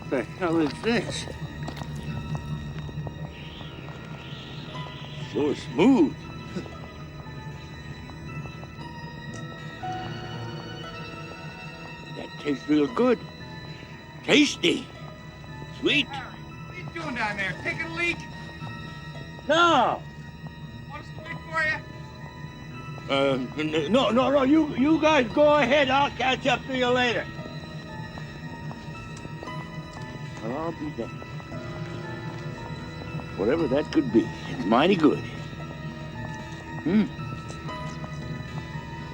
What the hell is this? So smooth. That tastes real good. Tasty. Sweet. Harry, what are you doing down there? Taking a leak? No. Want us to wait for you? No. You guys go ahead. I'll catch up to you later. Well, I'll be back. Whatever that could be, it's mighty good.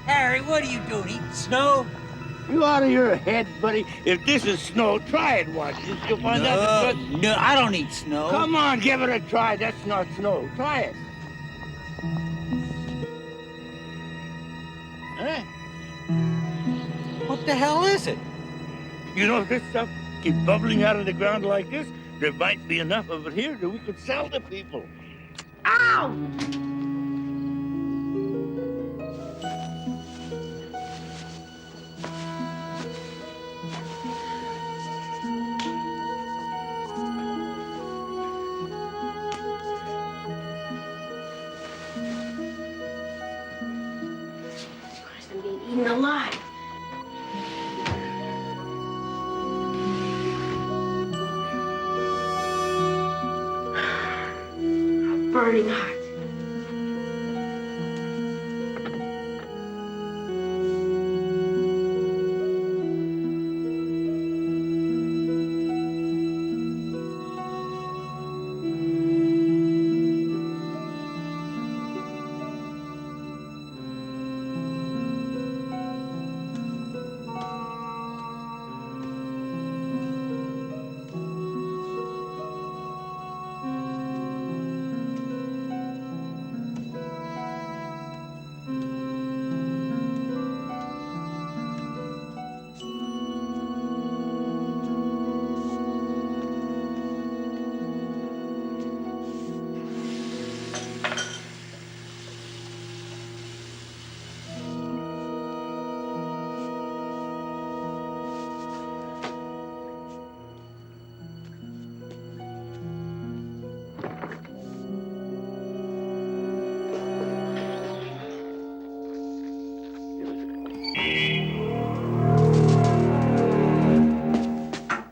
Harry, what are you doing? Eating snow? You out of your head, buddy? If this is snow, try it once. You'll find out it's good. No, I don't eat snow. Come on, give it a try. That's not snow. Try it. Huh? What the hell is it? You know, if this stuff keeps bubbling out of the ground like this, there might be enough of it here that we could sell to people. Ow! I'm being eaten alive. Burning hot.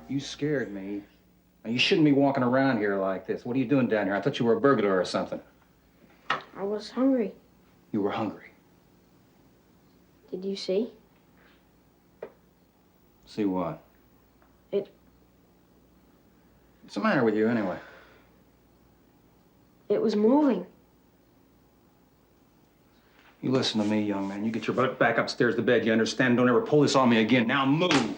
You scared me. Now, you shouldn't be walking around here like this. What are you doing down here? I thought you were a burglar or something. I was hungry. You were hungry. Did you see? See what? It. What's the matter with you, anyway? It was moving. You listen to me, young man. You get your butt back upstairs to bed, you understand? Don't ever pull this on me again. Now move!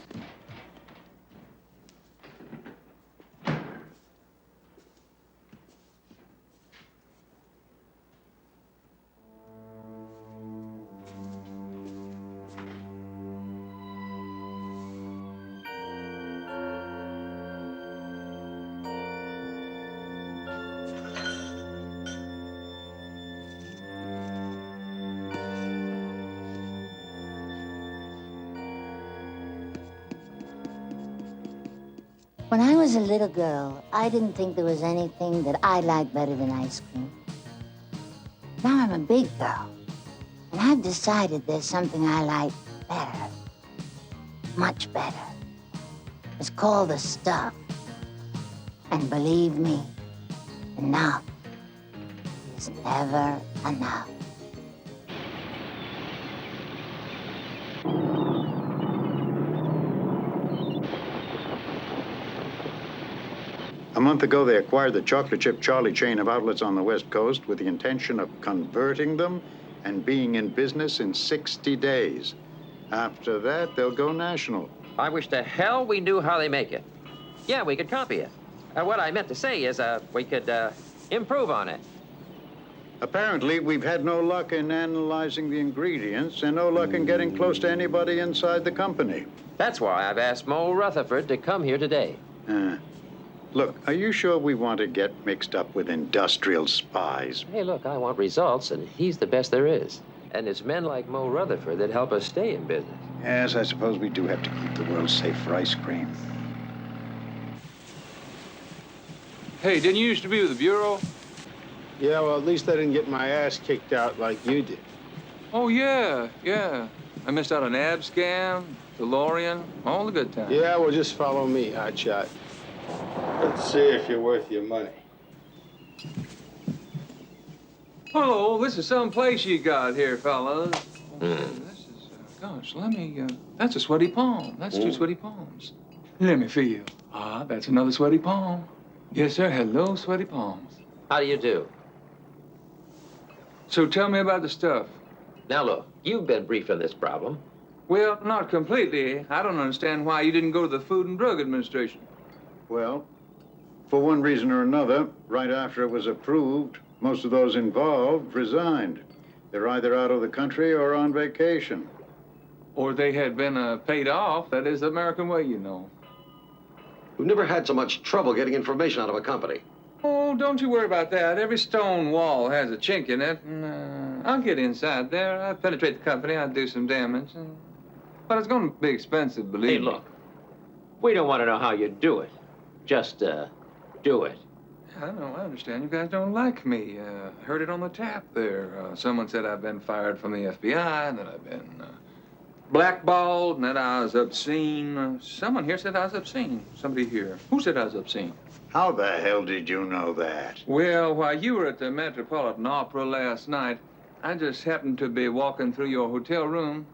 When I was a little girl, I didn't think there was anything that I liked better than ice cream. Now I'm a big girl, and I've decided there's something I like better, much better. It's called the stuff. And believe me, enough is never enough. A month ago, they acquired the Chocolate Chip Charlie chain of outlets on the West Coast with the intention of converting them and being in business in 60 days. After that, they'll go national. I wish to hell we knew how they make it. Yeah, we could copy it. What I meant to say is we could improve on it. Apparently, we've had no luck in analyzing the ingredients and no luck in getting close to anybody inside the company. That's why I've asked Mo Rutherford to come here today. Look, are you sure we want to get mixed up with industrial spies? Hey, look, I want results, and he's the best there is. And it's men like Mo Rutherford that help us stay in business. Yes, I suppose we do have to keep the world safe for ice cream. Hey, didn't you used to be with the Bureau? Yeah, well, at least I didn't get my ass kicked out like you did. Oh, yeah. I missed out on ab scam, DeLorean, all the good times. Yeah, well, just follow me, hotshot. Let's see if you're worth your money. Hello, this is some place you got here, fellas. This is, gosh, let me, that's a sweaty palm. That's two sweaty palms. Let me feel. Ah, that's another sweaty palm. Yes, sir. Hello, sweaty palms. How do you do? So tell me about the stuff. Now, look, you've been briefed on this problem. Well, not completely. I don't understand why you didn't go to the Food and Drug Administration. Well, for one reason or another, right after it was approved, most of those involved resigned. They're either out of the country or on vacation. Or they had been paid off. That is the American way, you know. We've never had so much trouble getting information out of a company. Oh, don't you worry about that. Every stone wall has a chink in it. And, I'll get inside there. I'll penetrate the company. I'll do some damage. But it's going to be expensive, believe me. Hey, look, we don't want to know how you do it. Just, do it. I know, I understand. You guys don't like me. Heard it on the tap there. Someone said I've been fired from the FBI, and that I've been blackballed, and that I was obscene. Someone here said I was obscene. Somebody here. Who said I was obscene? How the hell did you know that? Well, while you were at the Metropolitan Opera last night, I just happened to be walking through your hotel room,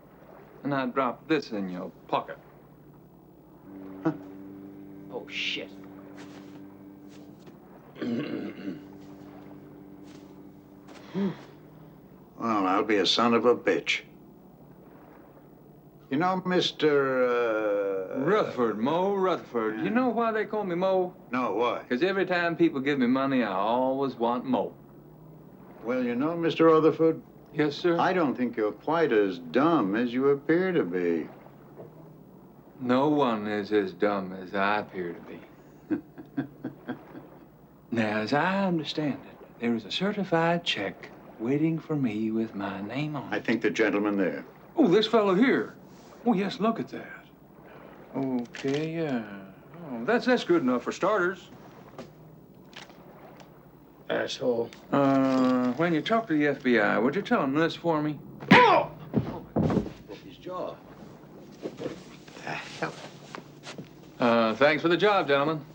and I dropped this in your pocket. Oh, shit. Well, I'll be a son of a bitch. You know, Mr. Rutherford, Mo Rutherford. You know why they call me Mo? No, why? Because every time people give me money, I always want Mo. Well, you know, Mr. Rutherford, Yes, sir? I don't think you're quite as dumb as you appear to be. No one is as dumb as I appear to be. Now, as I understand it, there is a certified check waiting for me with my name on it. I think the gentleman there. Oh, this fellow here. Oh, yes, look at that. Okay, yeah. Oh, that's good enough for starters. Asshole. When you talk to the FBI, would you tell them this for me? Broke his jaw. The hell? Thanks for the job, gentlemen.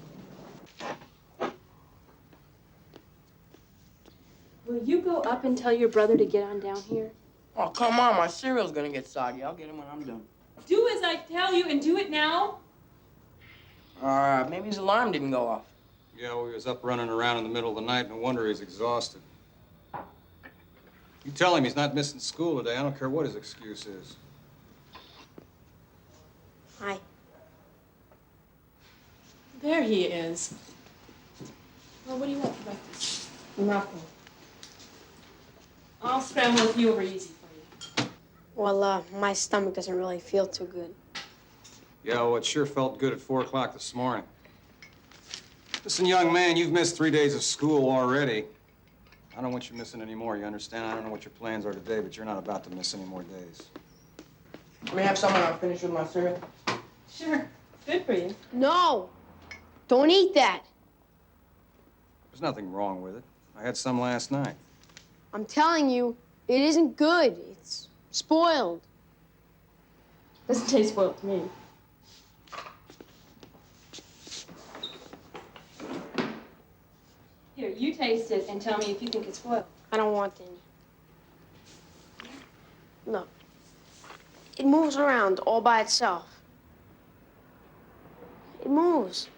Will you go up and tell your brother to get on down here? Oh, come on, my cereal's gonna get soggy. I'll get him when I'm done. Do as I tell you and do it now. Maybe his alarm didn't go off. Yeah, well, he was up running around in the middle of the night. No wonder he's exhausted. You tell him he's not missing school today. I don't care what his excuse is. Hi. There he is. Well, what do you want for breakfast? Nothing. I'll scramble with you over easy for you. Well, my stomach doesn't really feel too good. Yeah, well, it sure felt good at 4 o'clock this morning. Listen, young man, you've missed 3 days of school already. I don't want you missing any more, you understand? I don't know what your plans are today, but you're not about to miss any more days. Let me have some and I'll finish with my cereal. Sure. Good for you. No! Don't eat that. There's nothing wrong with it. I had some last night. I'm telling you, it isn't good. It's spoiled. Doesn't taste spoiled to me. Here, you taste it and tell me if you think it's spoiled. I don't want any. Look, it moves around all by itself. It moves.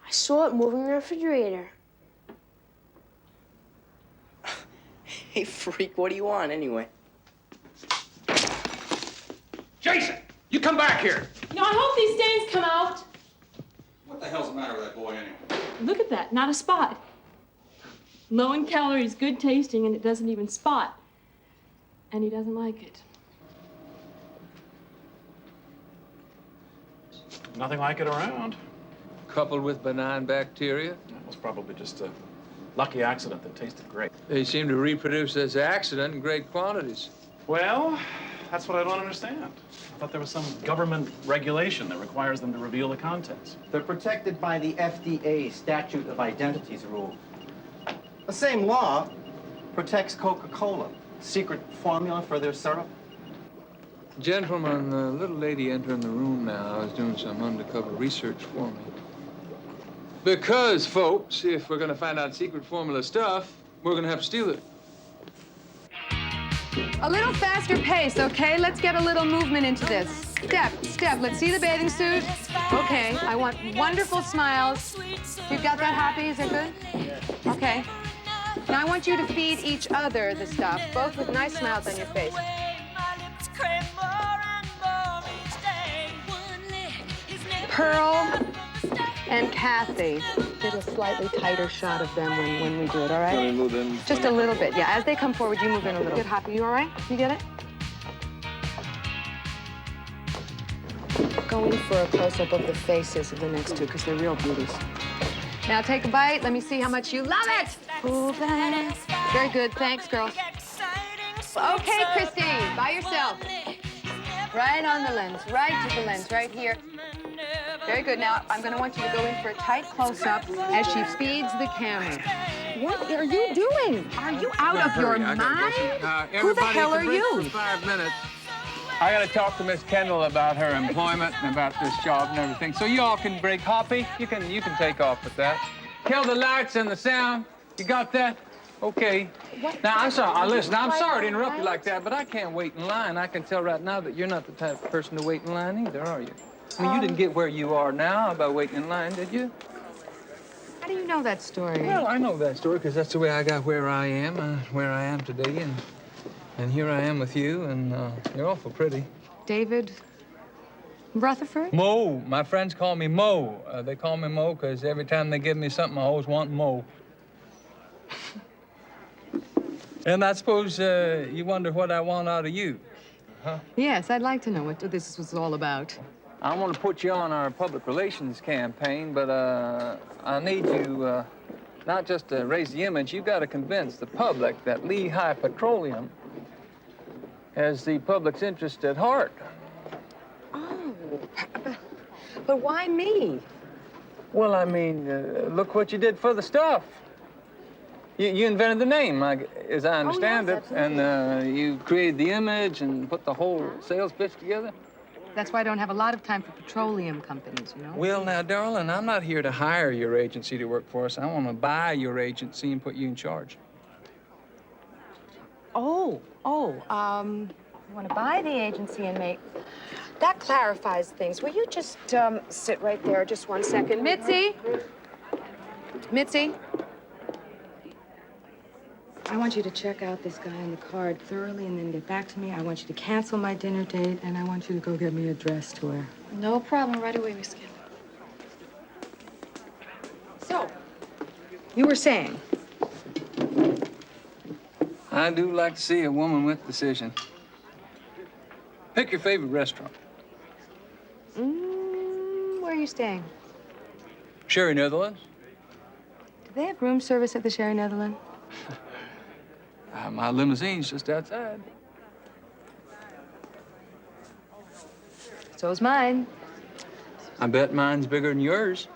I saw it moving in the refrigerator. Hey, freak, what do you want anyway? Jason, you come back here. You know, I hope these stains come out. What the hell's the matter with that boy anyway? Look at that, not a spot. Low in calories, good tasting, and it doesn't even spot. And he doesn't like it. Nothing like it around. Coupled with benign bacteria. That was probably just a lucky accident that tasted great. They seem to reproduce this accident in great quantities. Well, that's what I don't understand. thought there was some government regulation that requires them to reveal the contents. They're protected by the FDA Statute of Identities rule. The same law protects Coca-Cola. Secret formula for their syrup. Gentlemen, the little lady entering the room now is doing some undercover research for me. Because, folks, if we're going to find out secret formula stuff, we're going to have to steal it. A little faster pace, okay? Let's get a little movement into this. Step, step. Let's see the bathing suit. Okay, I want wonderful smiles. You've got that, Hoppy? Is that good? Okay. Now I want you to feed each other the stuff, both with nice smiles on your face. Pearl and Kathy. Get a slightly tighter shot of them when we do it, all right? Can we move in? Just a little bit, yeah. As they come forward, you move in a little. Good, Hoppy, you all right? You get it? Go in for a close-up of the faces of the next two, because they're real beauties. Now take a bite. Let me see how much you love it. Very good. Thanks, girls. Okay, Christine, by yourself. Right on the lens, right to the lens, right here. Very good. Now, I'm going to want you to go in for a tight close-up as she speeds the camera. What are you doing? Are you out of your mind? Who the hell are you? 5 minutes. I got to talk to Miss Kendall about her employment and about this job and everything. So you all can break. Hoppy, you can take off with that. Kill the lights and the sound. You got that? Okay. Now, I'm sorry. Listen, I'm sorry to interrupt you like that, but I can't wait in line. I can tell right now that you're not the type of person to wait in line either, are you? I mean, you didn't get where you are now by waiting in line, did you? How do you know that story? Well, I know that story because that's the way I got where I am today, and here I am with you, and you're awful pretty. David Rutherford? Mo. My friends call me Mo. They call me Mo because every time they give me something, I always want Mo. And I suppose you wonder what I want out of you, huh? Yes, I'd like to know what this was all about. I want to put you on our public relations campaign, but I need you not just to raise the image. You've got to convince the public that Lehigh Petroleum has the public's interest at heart. Oh, but why me? Well, I mean, look what you did for the stuff. You invented the name, as I understand it, and you created the image and put the whole sales pitch together. That's why I don't have a lot of time for petroleum companies, you know? Well, now, darling, I'm not here to hire your agency to work for us. I want to buy your agency and put you in charge. You want to buy the agency and make... That clarifies things. Will you just sit right there just 1 second? Mitzi? Mitzi? I want you to check out this guy on the card thoroughly and then get back to me. I want you to cancel my dinner date, and I want you to go get me a dress to wear. No problem. Right away, Miss Kim. So, you were saying? I do like to see a woman with decision. Pick your favorite restaurant. Where are you staying? Sherry Netherlands. Do they have room service at the Sherry Netherlands? My limousine's just outside. So's mine. I bet mine's bigger than yours.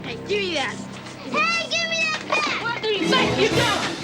Hey, give me that. Hey, give me that back. What do you think you're doing?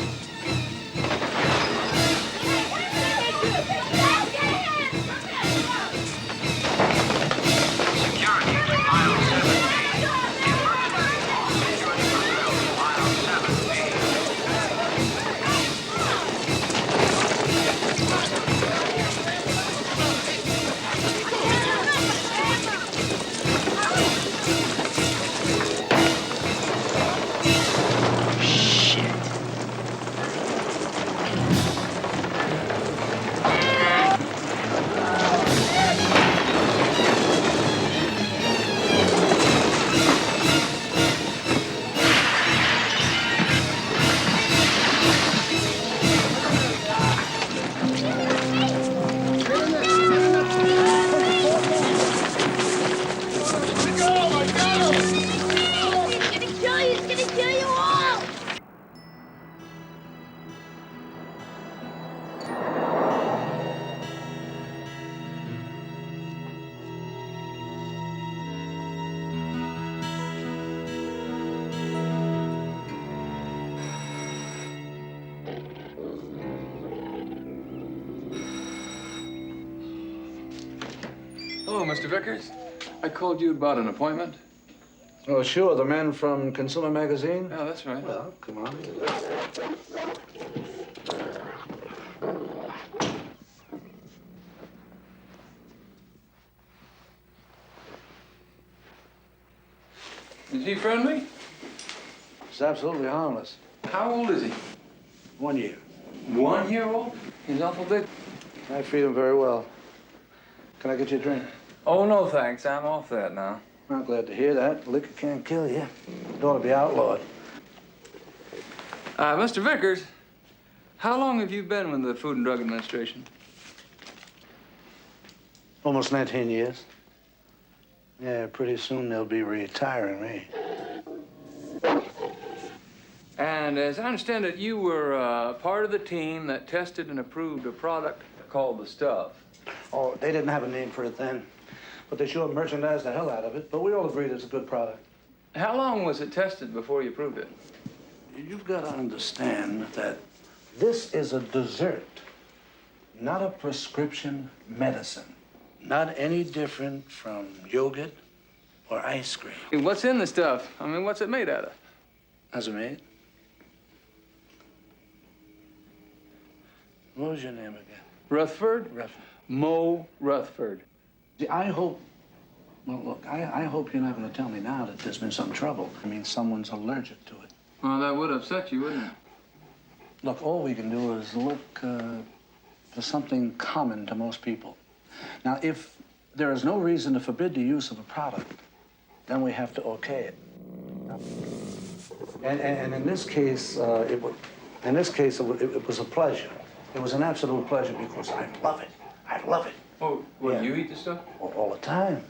Hello, Mr. Vickers. I called you about an appointment. Oh, sure. The man from Consumer Magazine? Oh, that's right. Well, come on. Is he friendly? He's absolutely harmless. How old is he? 1 year. 1 year old? He's awful big. I feed him very well. Can I get you a drink? Oh, no, thanks. I'm off that now. I'm glad to hear that. Liquor can't kill you. It ought to be outlawed. Mr. Vickers, how long have you been with the Food and Drug Administration? Almost 19 years. Yeah, pretty soon they'll be retiring me. And as I understand it, you were part of the team that tested and approved a product called the Stuff. Oh, they didn't have a name for it then, but they sure merchandised the hell out of it. But we all agreed it's a good product. How long was it tested before you approved it? You've got to understand that this is a dessert, not a prescription medicine. Not any different from yogurt or ice cream. Hey, what's in the Stuff? I mean, what's it made out of? How's it made? What was your name again? Rutherford? Rutherford. Mo Rutherford. See, I hope, well, look, I hope you're not going to tell me now that there's been some trouble. I mean, someone's allergic to it. Well, that would upset you, wouldn't it? Look, all we can do is look for something common to most people. Now, if there is no reason to forbid the use of a product, then we have to okay it. And in this case, it was a pleasure. It was an absolute pleasure because I love it. I love it. Oh, well, Yeah. you eat the Stuff? All the time.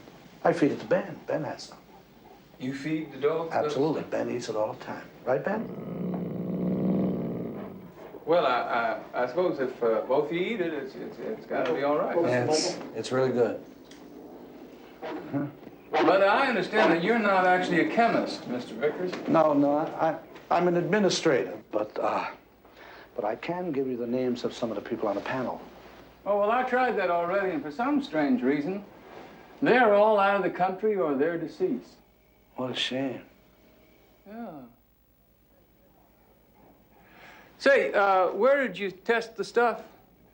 I feed it to Ben. Ben has some. You feed the dog? Absolutely. Ben eats it all the time. Right, Ben? Well, I suppose if both you eat it, it's got to be all right. Yeah, it's really good. Huh? But I understand that you're not actually a chemist, Mr. Vickers. No, I'm an administrator, but I can give you the names of some of the people on the panel. Oh, well, I tried that already, and for some strange reason, they're all out of the country or they're deceased. What a shame. Yeah. Say, where did you test the Stuff?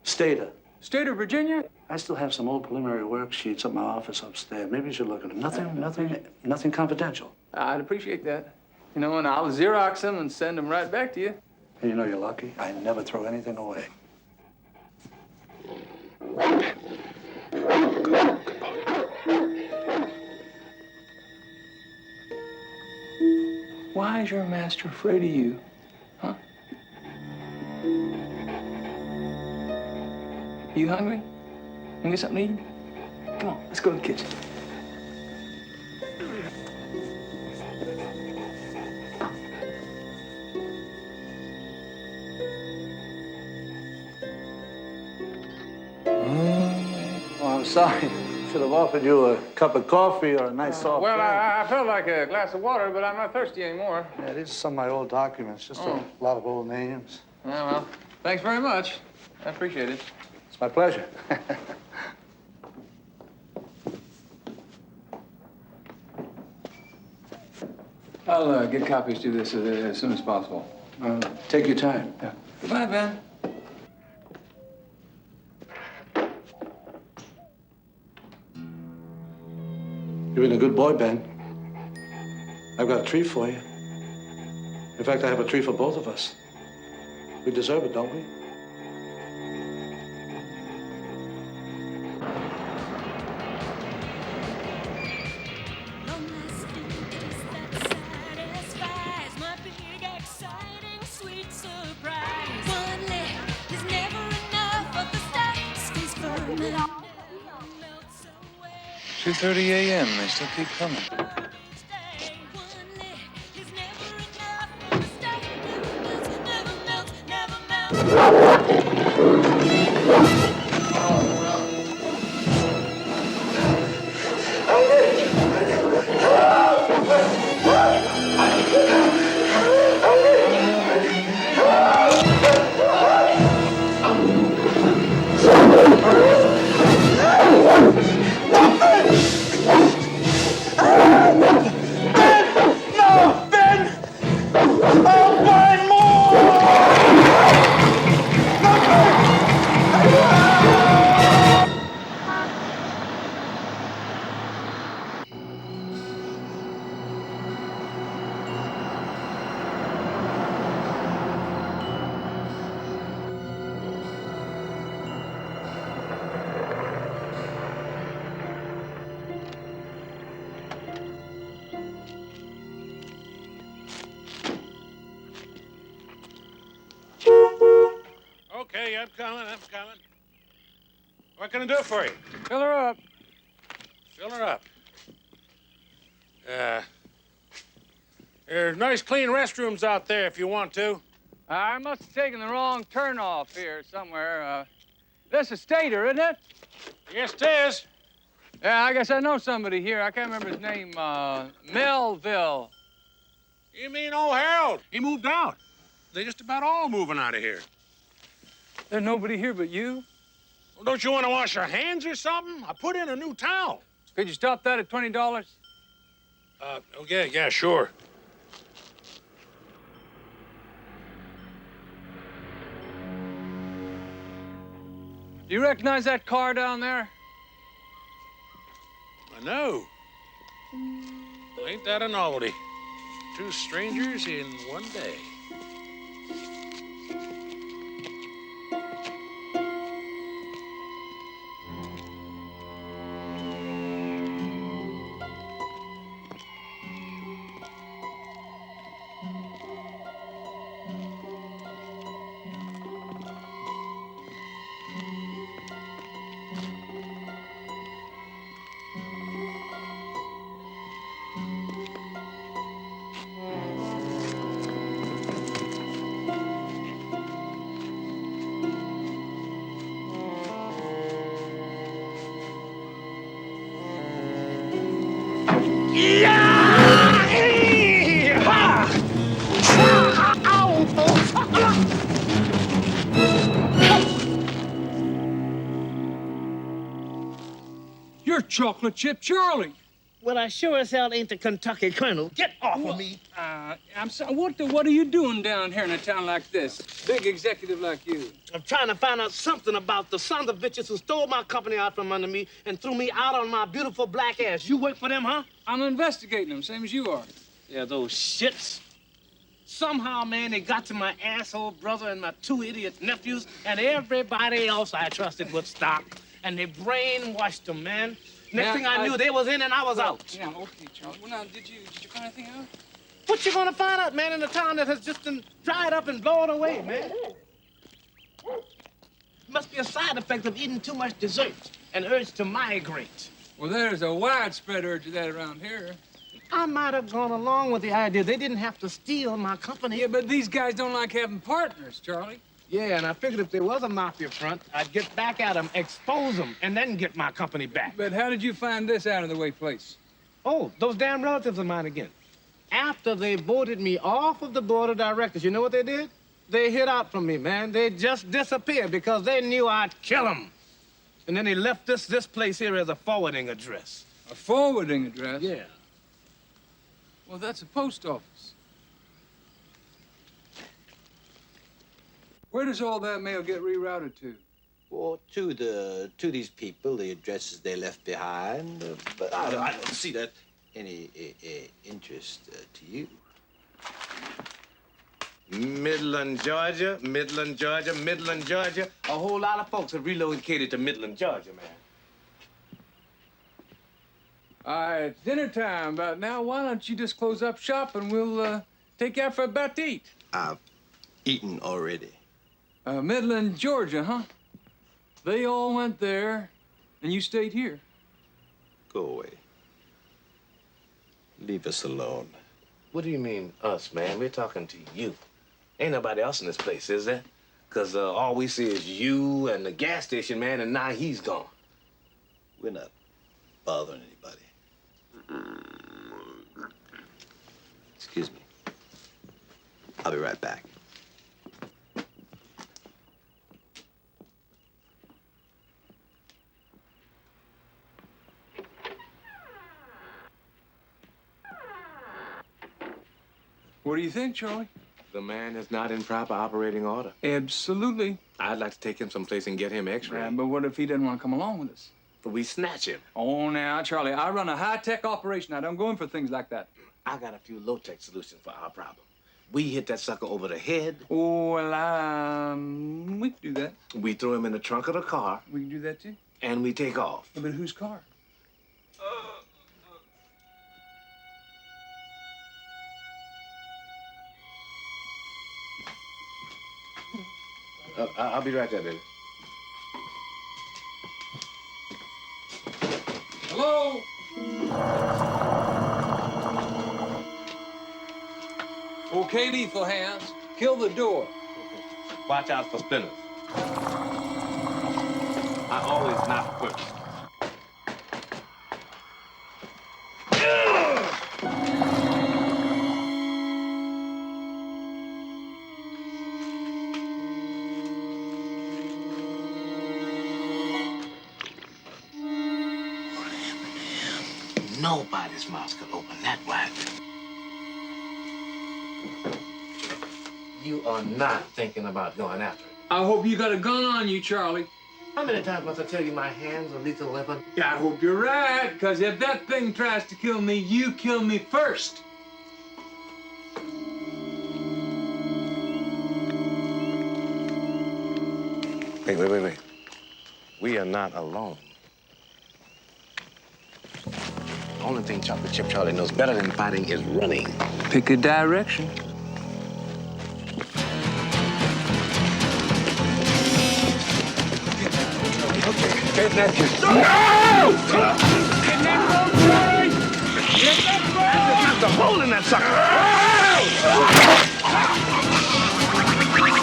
Stater. State of Virginia? I still have some old preliminary worksheets at my office upstairs. Maybe you should look at them. Nothing confidential. I'd appreciate that. You know, and I'll Xerox them and send them right back to you. And you know you're lucky. I never throw anything away. Why is your master afraid of you? Huh? You hungry? You get something to eat? Come on, let's go to the kitchen. Oh, I'm sorry. Should have offered you a cup of coffee or a nice soft Well, drink. I felt like a glass of water, but I'm not thirsty anymore. Yeah, these are some of my old documents. Just a lot of old names. Yeah, well, thanks very much. I appreciate it. It's my pleasure. I'll get copies to this as soon as possible. Take your time. Yeah. Goodbye, Ben. You've been a good boy, Ben. I've got a treat for you. In fact, I have a treat for both of us. We deserve it, don't we? Two 2:30 a.m. They still keep coming. Stop it! Okay, I'm coming. What can I do for you? Fill her up. Fill her up. There's nice, clean restrooms out there if you want to. I must have taken the wrong turn off here somewhere. This is Stater, isn't it? Yes, it is. Yeah, I guess I know somebody here. I can't remember his name. Melville. You mean old Harold? He moved out. They're just about all moving out of here. There's nobody here but you? Well, don't you want to wash your hands or something? I put in a new towel. Could you stop that at $20? Oh, yeah, sure. Do you recognize that car down there? I know. Ain't that a novelty? Two strangers in one day. You're Chocolate Chip Charlie. Well, I sure as hell ain't the Kentucky Colonel. Get off of me. I'm sorry. What are you doing down here in a town like this? Big executive like you. I'm trying to find out something about the sons of bitches who stole my company out from under me and threw me out on my beautiful black ass. You work for them, huh? I'm investigating them, same as you are. Yeah, those shits. Somehow, man, they got to my asshole brother and my two idiot nephews and everybody else I trusted would stop. And they brainwashed them, man. Next thing I knew, they was in and I was out. Yeah, okay, Charlie. Well, now, did you find anything out? What you gonna find out, man, in a town that has just been dried up and blown away, man? Must be a side effect of eating too much dessert, an urge to migrate. Well, there's a widespread urge of that around here. I might have gone along with the idea. They didn't have to steal my company. Yeah, but these guys don't like having partners, Charlie. Yeah, and I figured if there was a mafia front, I'd get back at them, expose them, and then get my company back. But how did you find this out-of-the-way place? Oh, those damn relatives of mine again. After they voted me off of the board of directors, you know what they did? They hid out from me, man. They just disappeared because they knew I'd kill them. And then they left this place here as a forwarding address. A forwarding address? Yeah. Well, that's a post office. Where does all that mail get rerouted to? Well, to these people, the addresses they left behind. But I don't see that any interest to you. Midland, Georgia, Midland, Georgia, Midland, Georgia. A whole lot of folks have relocated to Midland, Georgia, man. All right, it's dinner time about now. Why don't you just close up shop and we'll take you out for a bite to eat? I've eaten already. Midland, Georgia, huh? They all went there, and you stayed here. Go away. Leave us alone. What do you mean, us, man? We're talking to you. Ain't nobody else in this place, is there? Because all we see is you and the gas station, man, and now he's gone. We're not bothering anybody. Excuse me. I'll be right back. What do you think, Charlie? The man is not in proper operating order. Absolutely. I'd like to take him someplace and get him x-ray. Yeah, but what if he doesn't want to come along with us? We snatch him. Oh, now, Charlie, I run a high-tech operation. I don't go in for things like that. I got a few low-tech solutions for our problem. We hit that sucker over the head. Oh, well, we can do that. We throw him in the trunk of the car. We can do that, too. And we take off. But whose car? I'll be right there, baby. Hello? Okay, lethal hands. Kill the door. Watch out for spinners. I always knock first. Nobody's mouth could open that wide. You are not thinking about going after it. I hope you got a gun on you, Charlie. How many times must I tell you my hands are lethal weapon? Yeah, I hope you're right, because if that thing tries to kill me, you kill me first. Wait. We are not alone. The only thing Chocolate Chip Charlie knows better than fighting is running. Pick a direction. Get that kid. No! Get that rope, Charlie! Get that rope! There's a hole in that sucker.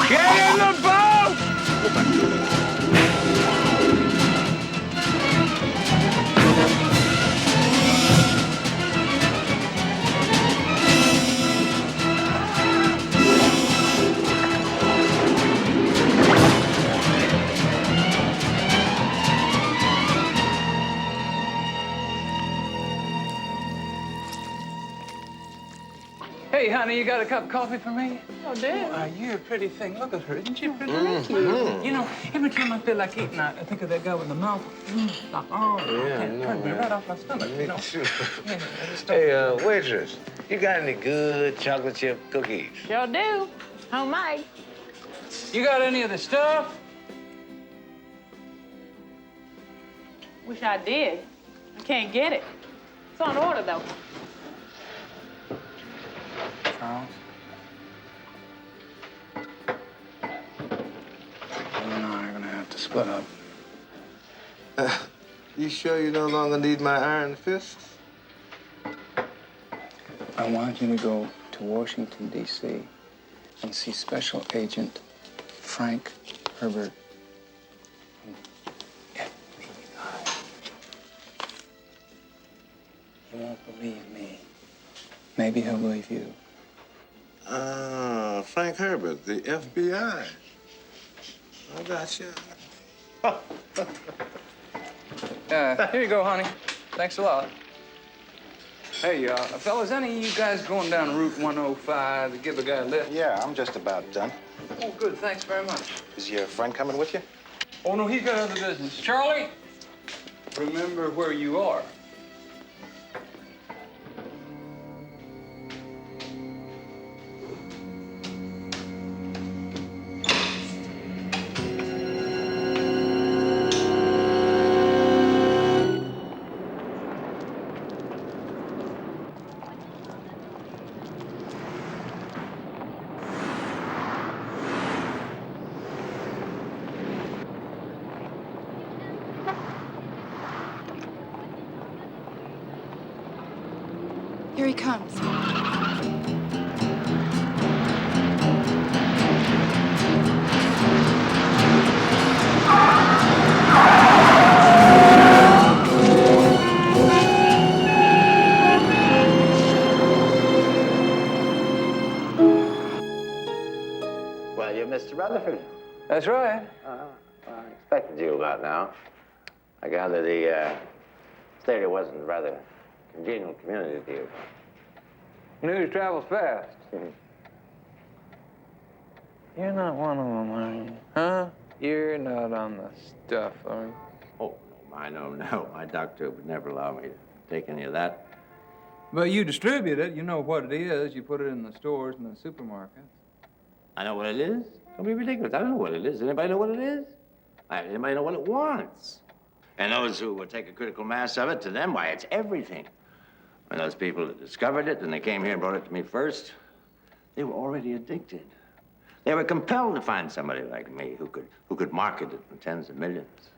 Get in the boat! Hey, honey, you got a cup of coffee for me? Oh, do. You're a pretty thing. Look at her. Isn't she pretty? Thank you. You know, every time I feel like eating, I think of that guy with the mouth. Like, oh, Yeah, it turns me right off my stomach. Me you know? too. Yeah, I just don't- Hey, waitress, you got any good chocolate chip cookies? Sure do. Homemade. You got any of the stuff? Wish I did. I can't get it. It's on order, though. Charles? You and I are gonna have to split up. You sure you no longer need my iron fists? I want you to go to Washington, D.C. and see Special Agent Frank Herbert. FBI. He won't believe me. Maybe he'll believe you. Frank Herbert, the FBI. I got you. Here you go, honey. Thanks a lot. Hey, fellas, any of you guys going down Route 105 to give a guy a lift? Yeah, I'm just about done. Oh, good. Thanks very much. Is your friend coming with you? Oh, no, he's got other business. Charlie, remember where you are. Here he comes. Well, you're Mr. Rutherford. That's right. I expected you about now. I gather the state area wasn't a rather congenial community to you. News travels fast. You're not one of them, are you? Huh? You're not on the stuff, are you? Oh, no. My doctor would never allow me to take any of that. But you distribute it. You know what it is. You put it in the stores and the supermarkets. I know what it is. Don't be ridiculous. I don't know what it is. Does anybody know what it is? Anybody know what it wants? And those who would take a critical mass of it, to them, why, it's everything. When those people that discovered it and they came here and brought it to me first, they were already addicted. They were compelled to find somebody like me who could market it in tens of millions.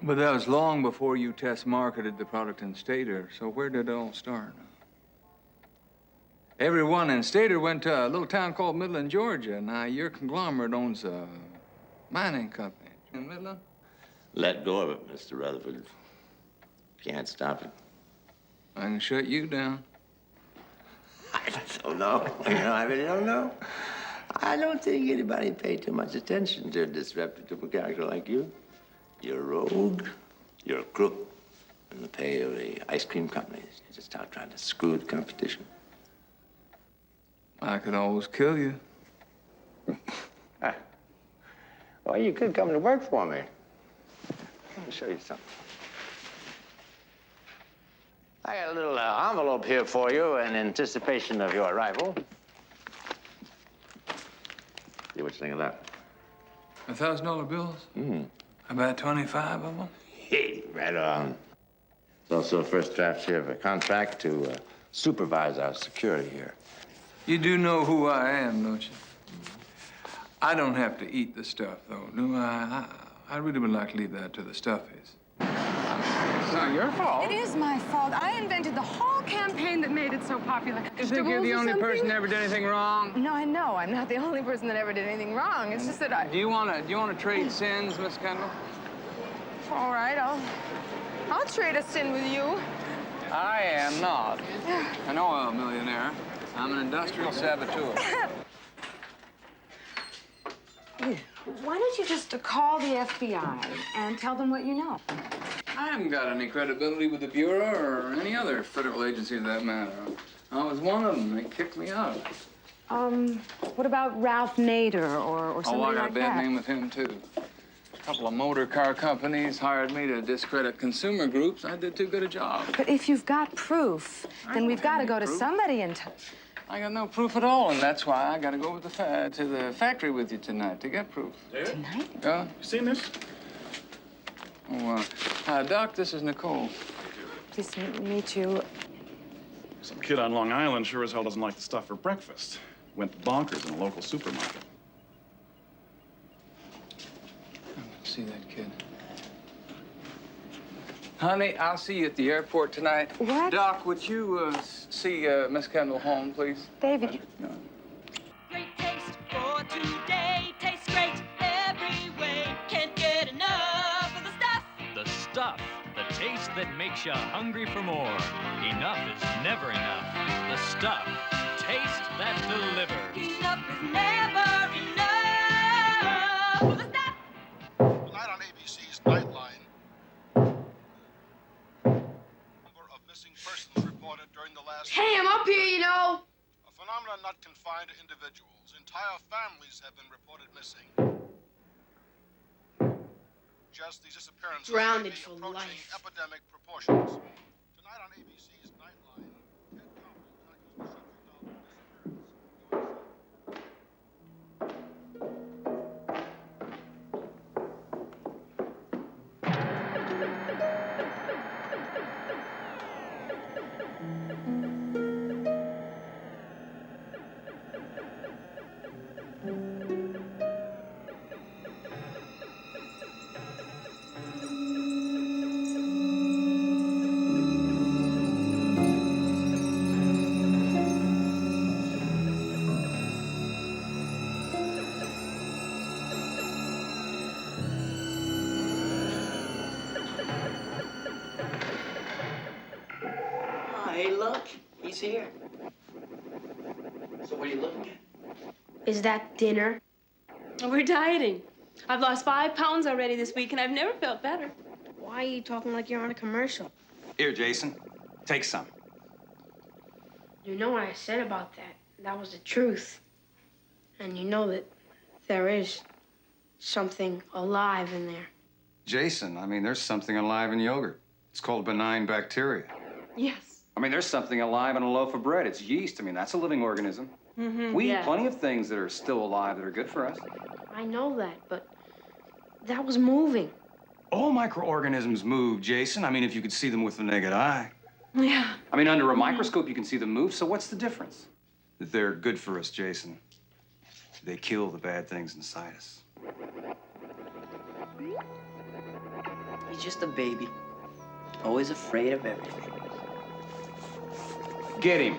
But that was long before you test marketed the product in Stater. So where did it all start? Everyone in Stater went to a little town called Midland, Georgia. Now, your conglomerate owns a mining company in Midland. Let go of it, Mr. Rutherford. Can't stop it. I can shut you down. I don't know. I really don't know. I don't think anybody paid too much attention to a disreputable character like you. You're a rogue. You're a crook in the pay of the ice cream companies. You're just out trying to screw the competition. I could always kill you. Well, you could come to work for me. Let me show you something. I got a little envelope here for you in anticipation of your arrival. See what you think of that. $1,000 bills? About 25 of them? Hey, right on. It's also a first draft here of a contract to supervise our security here. You do know who I am, don't you? I don't have to eat the stuff, though, do I? I really would like to leave that to the stuffies. It's not your fault. It is my fault. I invented the whole campaign that made it so popular. You think you're the only person that ever did anything wrong? No, I know. I'm not the only person that ever did anything wrong. It's just that I... Do you wanna trade sins, Miss Kendall? All right, I'll trade a sin with you. I am not an oil millionaire. I'm an industrial saboteur. Why don't you just call the FBI and tell them what you know? I haven't got any credibility with the Bureau or any other federal agency for that matter. I was one of them. They kicked me out. What about Ralph Nader or somebody I got like a bad that? name with him, too. A couple of motor car companies hired me to discredit consumer groups. I did too good a job. But if you've got proof, then we've got to go to somebody and... I got no proof at all, and that's why I got to go with to the factory with you tonight to get proof. Tonight? Yeah? You seen this? Oh, Doc, this is Nicole. Pleased to meet you. Some kid on Long Island sure as hell doesn't like the stuff for breakfast. Went bonkers in a local supermarket. See that kid. Honey, I'll see you at the airport tonight. What? Doc, would you see Miss Kendall home, please? David, you... Great taste for today. Tastes great every way. Can't get enough of the stuff. The stuff. The taste that makes you hungry for more. Enough is never enough. The stuff. Taste that delivers. Enough is never enough for the stuff. Tonight on ABC's Nightline, number of missing persons reported during the last... Hey, I'm up here, you know. A phenomenon not confined to individuals. Entire families have been reported missing. Just these disappearances Drowned may it be for approaching life. epidemic proportions. Tonight on ABC's Nightline, Ted Thomas tackles the subject of disappearance. Hey, look, he's here. So what are you looking at? Is that dinner? We're dieting. I've lost 5 pounds already this week, and I've never felt better. Why are you talking like you're on a commercial? Here, Jason, take some. You know what I said about that. That was the truth. And you know that there is something alive in there. Jason, I mean, there's something alive in yogurt. It's called benign bacteria. Yes. I mean, there's something alive in a loaf of bread. It's yeast. I mean, that's a living organism. We eat plenty of things that are still alive that are good for us. I know that, but that was moving. All microorganisms move, Jason. I mean, if you could see them with the naked eye. Yeah. I mean, under a microscope, you can see them move, so what's the difference? They're good for us, Jason. They kill the bad things inside us. He's just a baby. Always afraid of everything. Get him.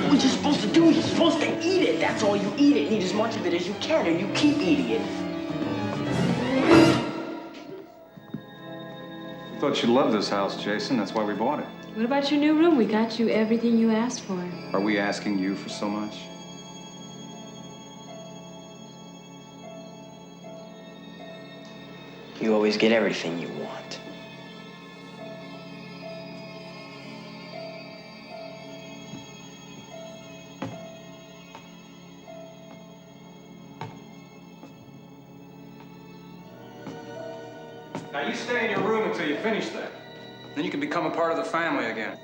What you're supposed to do, you're supposed to eat it. That's all you eat it. Eat as much of it as you can, and you keep eating it. We thought you loved this house, Jason. That's why we bought it. What about your new room? We got you everything you asked for. Are we asking you for so much? You always get everything you want. Now, you stay in your room until you finish that. Then you can become a part of the family again.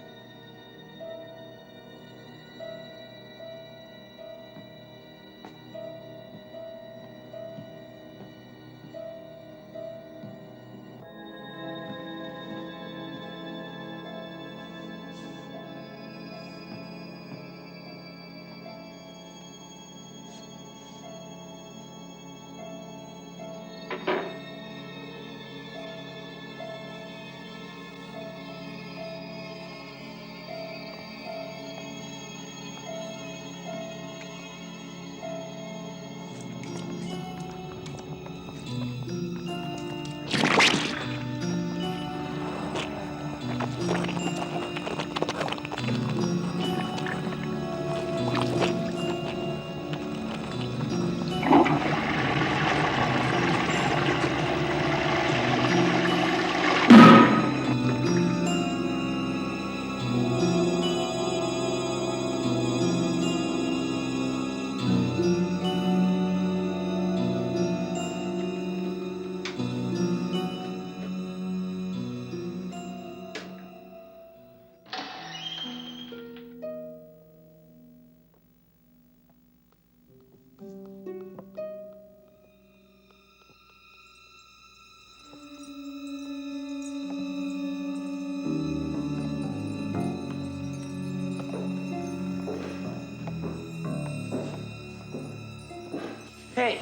Hey.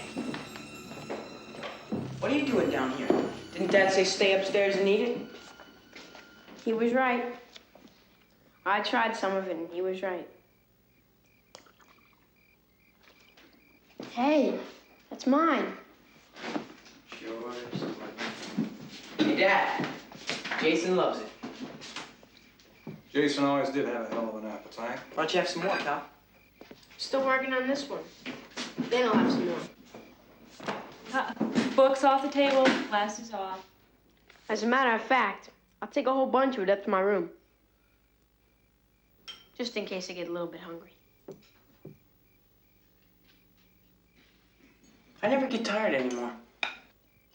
What are you doing down here? Didn't Dad say stay upstairs and eat it? He was right. I tried some of it, and he was right. Hey, that's mine. Sure. Hey, Dad. Jason loves it. Jason always did have a hell of an appetite. Why don't you have some more, pal? Still working on this one. Then I'll have some more. Books off the table, glasses off. As a matter of fact, I'll take a whole bunch of it up to my room. Just in case I get a little bit hungry. I never get tired anymore.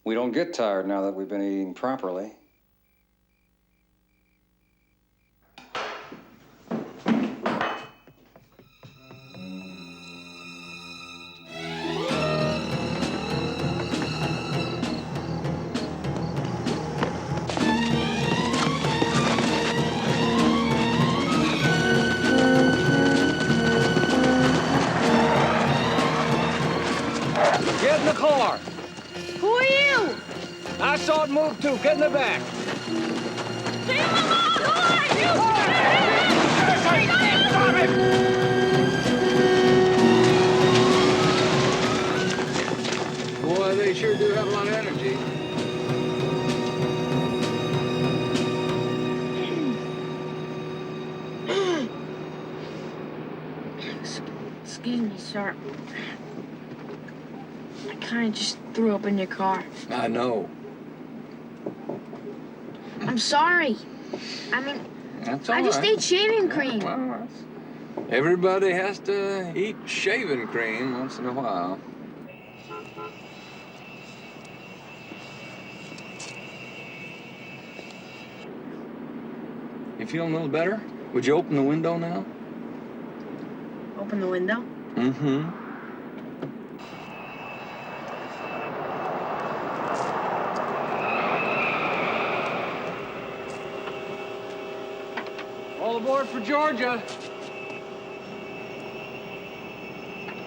We don't get tired now that we've been eating properly. Get in the car. Who are you? I saw it move too. Get in the back. Boy, they sure do have a lot of energy. Excuse me, sir. I kind of just threw up in your car. I know. I'm sorry. I mean, That's all I just right. ate shaving cream. Well, everybody has to eat shaving cream once in a while. You feeling a little better? Would you open the window now? Open the window. Mm-hmm. All aboard for Georgia.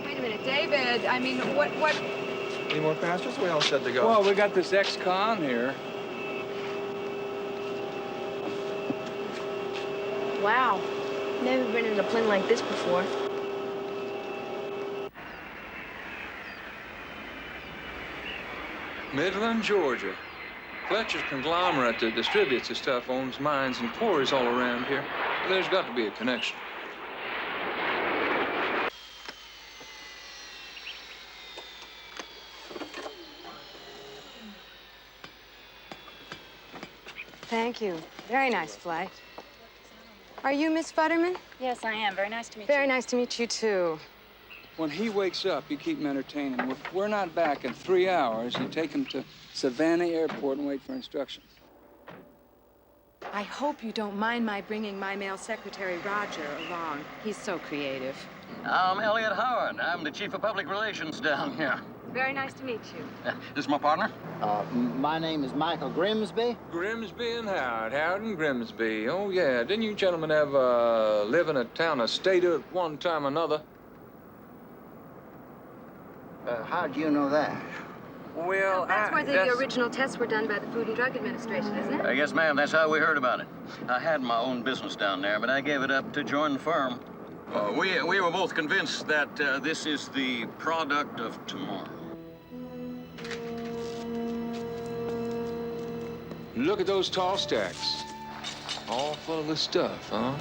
Wait a minute, David. I mean, what? Any more passengers? We all set to go. Well, we got this ex-con here. Wow. Never been in a plane like this before. Midland, Georgia. Fletcher's conglomerate that distributes the stuff owns mines and quarries all around here. There's got to be a connection. Thank you. Very nice flight. Are you Miss Futterman? Yes, I am. Very nice to meet you. Very nice to meet you, too. When he wakes up, you keep him entertaining. If we're not back in 3 hours, you take him to Savannah Airport and wait for instructions. I hope you don't mind my bringing my male secretary, Roger, along. He's so creative. I'm Elliot Howard. I'm the chief of public relations down here. Very nice to meet you. This is my partner. My name is Michael Grimsby. Grimsby and Howard. Howard and Grimsby. Oh, yeah. Didn't you gentlemen live in a town of Stata at one time or another? How do you know that? Well, That's where the original tests were done by the Food and Drug Administration, isn't it? Yes, ma'am. That's how we heard about it. I had my own business down there, but I gave it up to join the firm. We were both convinced that this is the product of tomorrow. Look at those tall stacks. All full of this stuff, huh?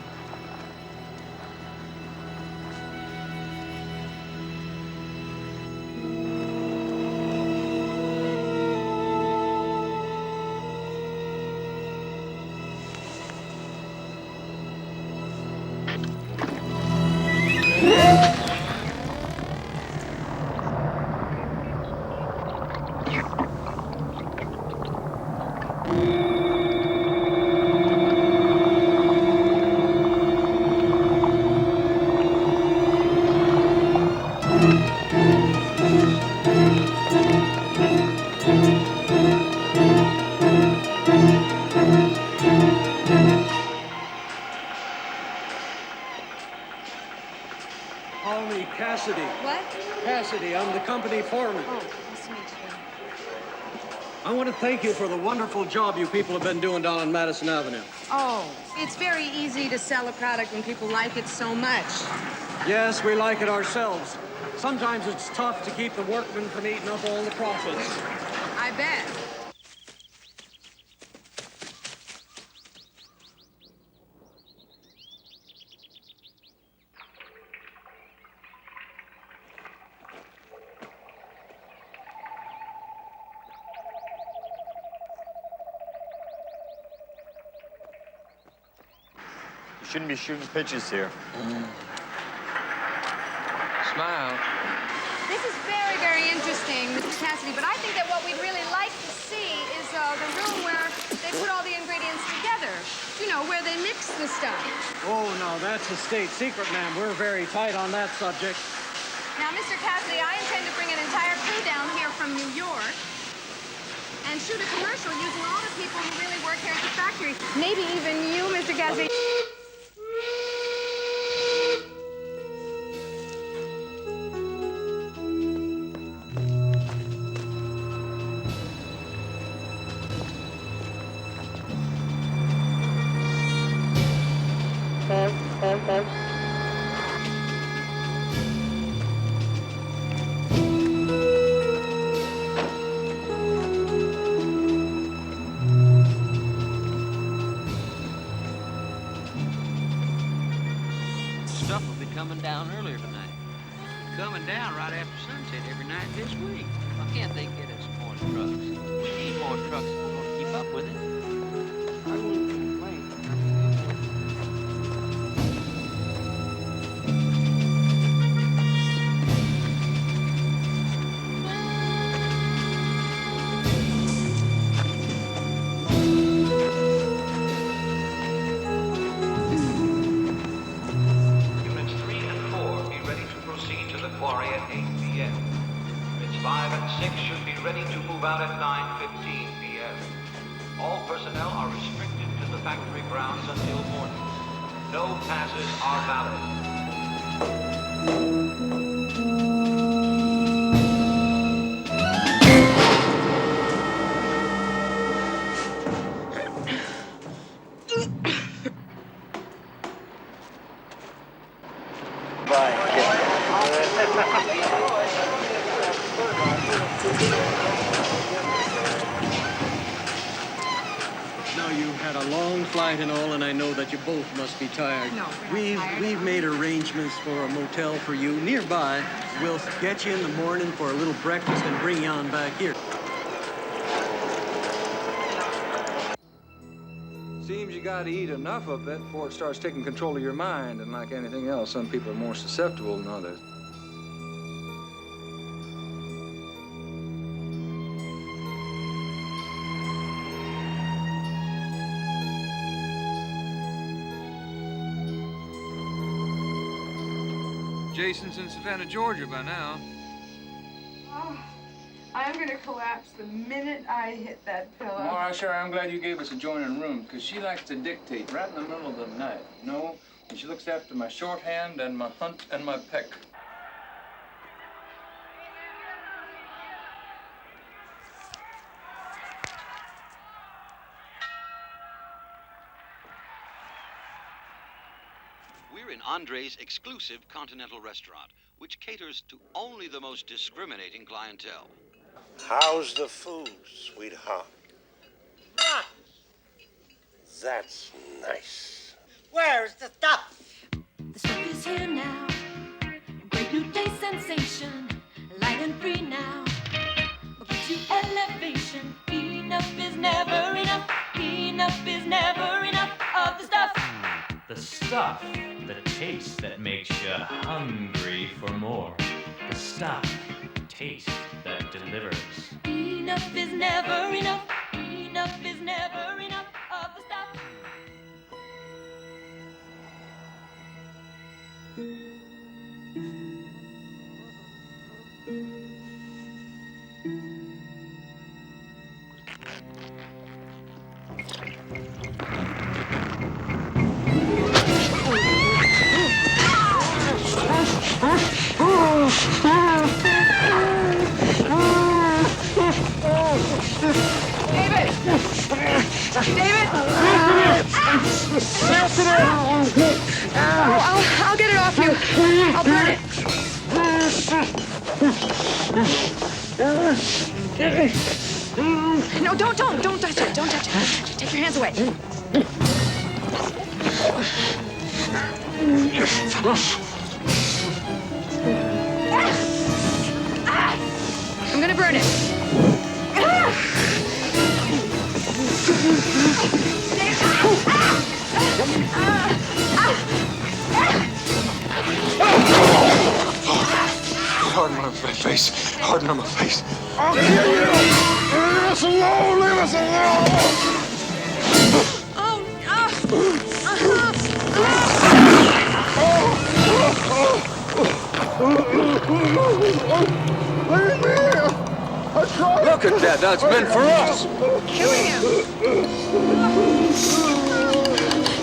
Call me Cassidy. What? Cassidy, I'm the company foreman. Oh, nice to meet you. I want to thank you for the wonderful job you people have been doing down on Madison Avenue. Oh, it's very easy to sell a product when people like it so much. Yes, we like it ourselves. Sometimes it's tough to keep the workmen from eating up all the profits. I bet. You shouldn't be shooting pitches here. Smile. This is very, very interesting, Mr. Cassidy, but I think that what we'd really like to see is the room where they put all the ingredients together. You know, where they mix the stuff. Oh, no, that's a state secret, ma'am. We're very tight on that subject. Now, Mr. Cassidy, I intend to bring an entire crew down here from New York and shoot a commercial using all the people who really work here at the factory. Maybe even you, Mr. Cassidy. Stuff will be coming down earlier tonight. Coming down right after sunset every night this week. Why can't they get us more trucks? We need more trucks if we're going to keep up with it. I wouldn't complain. move out at 9:15 p.m. All personnel are restricted to the factory grounds until morning. No passes are valid. Now, you've had a long flight and all, and I know that you both must be tired. No, We've made arrangements for a motel for you nearby. We'll get you in the morning for a little breakfast and bring you on back here. Seems you gotta eat enough of it before it starts taking control of your mind, and like anything else, some people are more susceptible than others. Jason's in Savannah, Georgia by now. Oh, I'm gonna collapse the minute I hit that pillow. Maura, sure, I'm glad you gave us a joining room, because she likes to dictate right in the middle of the night, you know? And she looks after my shorthand and my hunt and my peck. We're in Andre's exclusive continental restaurant, which caters to only the most discriminating clientele. How's the food, sweetheart? That's nice. Where's the stuff? The stuff is here now. Great new taste sensation. Light and free now. Gives you elevation. Enough is never enough. Enough is never enough of the stuff. The stuff, the taste that makes you hungry for more. The stuff, taste that delivers. Enough is never enough. Enough is never enough of the stuff. David! David! I'll get it off you. I'll burn it. No, don't touch it. Don't touch it. Take your hands away. I'm gonna burn it. Harden on my face. Harden on my face. I'll kill you! Leave us alone! Leave us alone! Leave me! I tried! Look at that. That's meant for us. Kill him!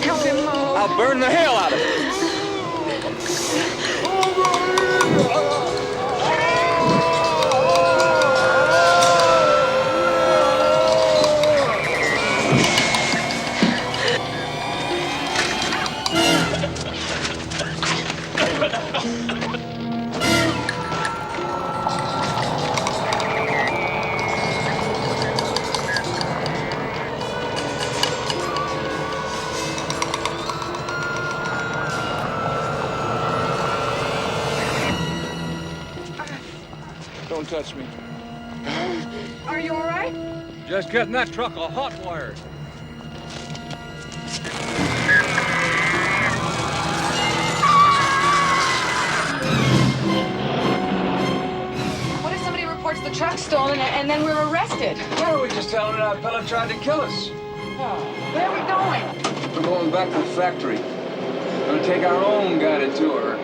Help him, Mo. I'll burn the hell out of it. Don't touch me. Are you all right? Just getting that truck all hot wired. What if somebody reports the truck stolen and then we're arrested? Why don't we just tell them that fella tried to kill us? Where are we going? We're going back to the factory. We're gonna take our own guided tour.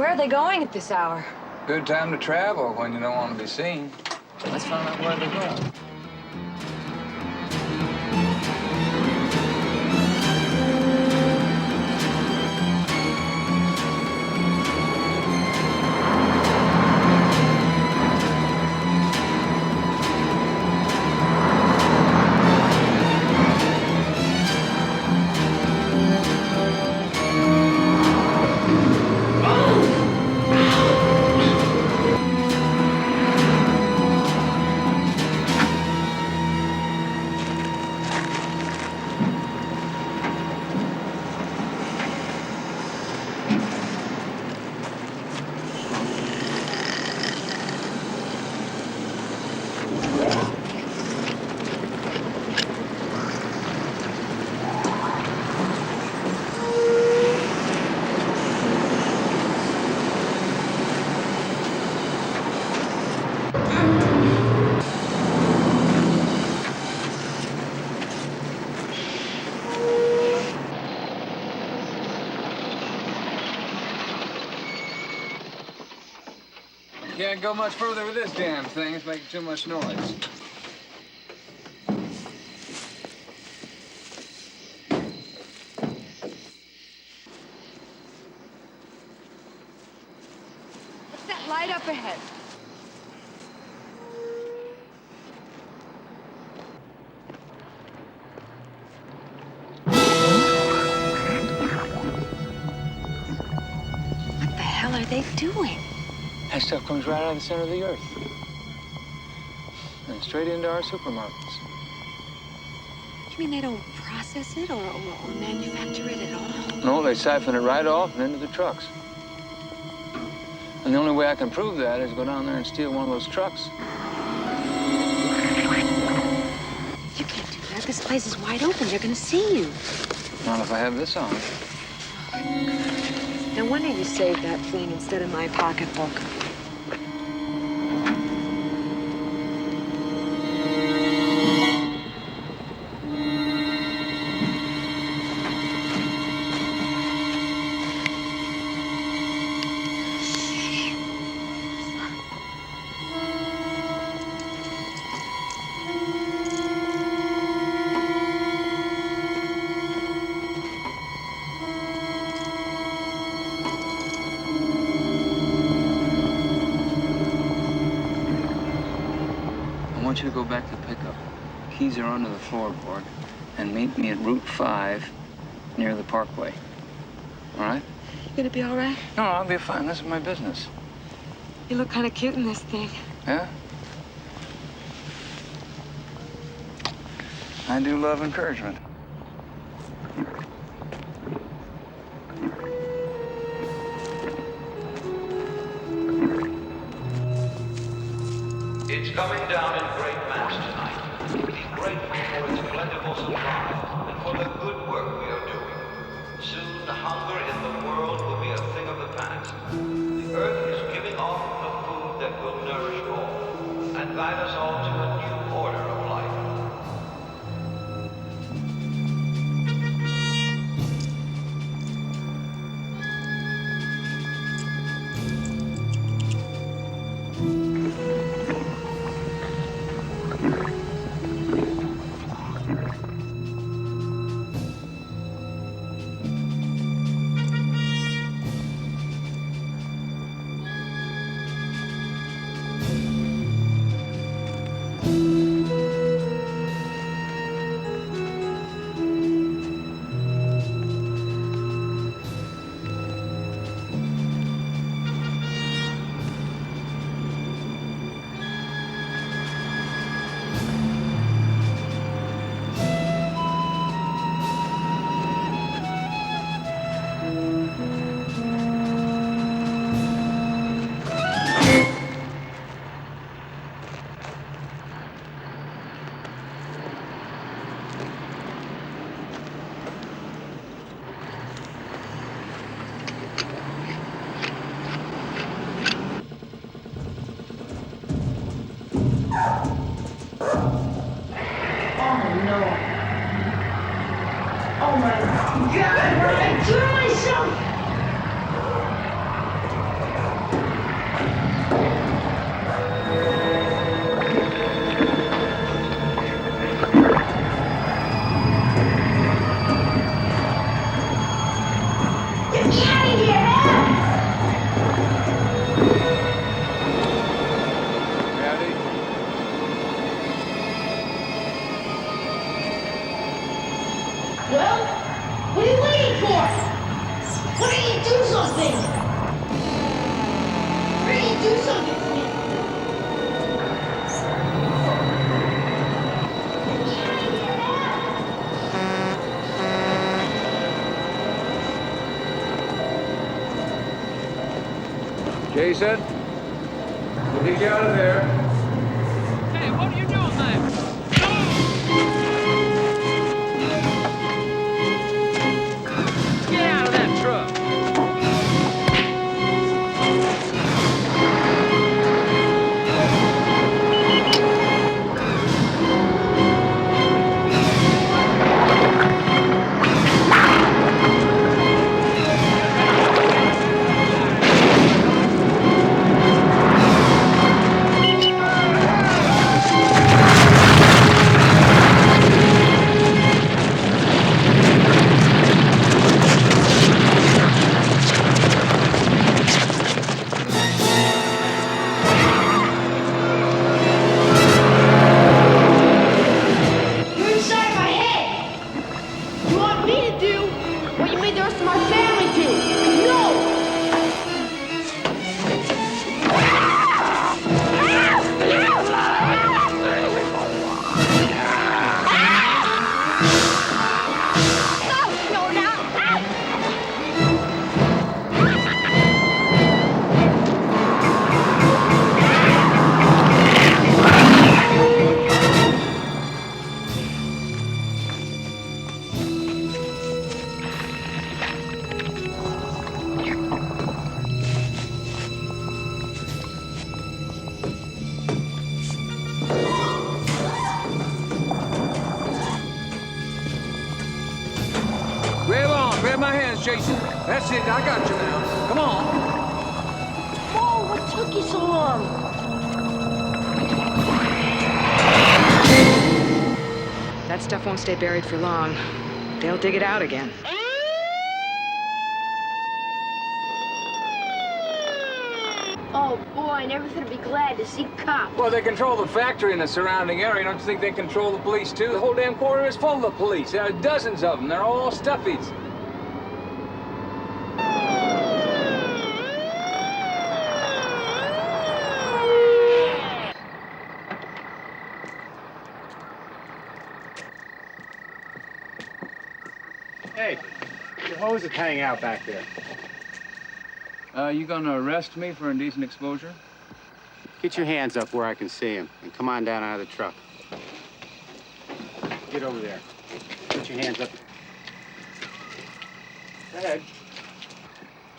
Where are they going at this hour? Good time to travel when you don't want to be seen. Let's find out where they're going. Can't go much further with this damn thing. It's making too much noise. What's that light up ahead? What the hell are they doing? That stuff comes right out of the center of the earth. And straight into our supermarkets. You mean they don't process it or manufacture it at all? No, they siphon it right off and into the trucks. And the only way I can prove that is go down there and steal one of those trucks. You can't do that. This place is wide open. They're gonna see you. Not if I have this on. No wonder you saved that thing instead of my pocketbook. I want you to go back to the pickup. Keys are under the floorboard. And meet me at Route 5 near the Parkway. All right? You gonna be all right? No, I'll be fine. This is my business. You look kind of cute in this thing. Yeah? I do love encouragement. It's coming down in great mass tonight. Be grateful for its plentiful supply and for the good work we are doing. Soon, hunger in the world will be a thing of the past. The earth is giving off the food that will nourish all and guide us all to a new order of life. Oh my God, what did I do myself? Jason, we'll get you out of there. Hey, what are you doing there? Get out of that truck. You're inside my head. You want me to do what you made the rest of my family do? No! Grab my hands, Jason. That's it, I got you now. Come on. Oh, what took you so long? That stuff won't stay buried for long. They'll dig it out again. Oh, boy, I never thought I'd be glad to see cops. Well, they control the factory and the surrounding area. Don't you think they control the police, too? The whole damn quarter is full of police. There are dozens of them. They're all stuffies. Hey, your hose is hanging out back there. You gonna arrest me for indecent exposure? Get your hands up where I can see him, and come on down out of the truck. Get over there. Put your hands up. Go ahead.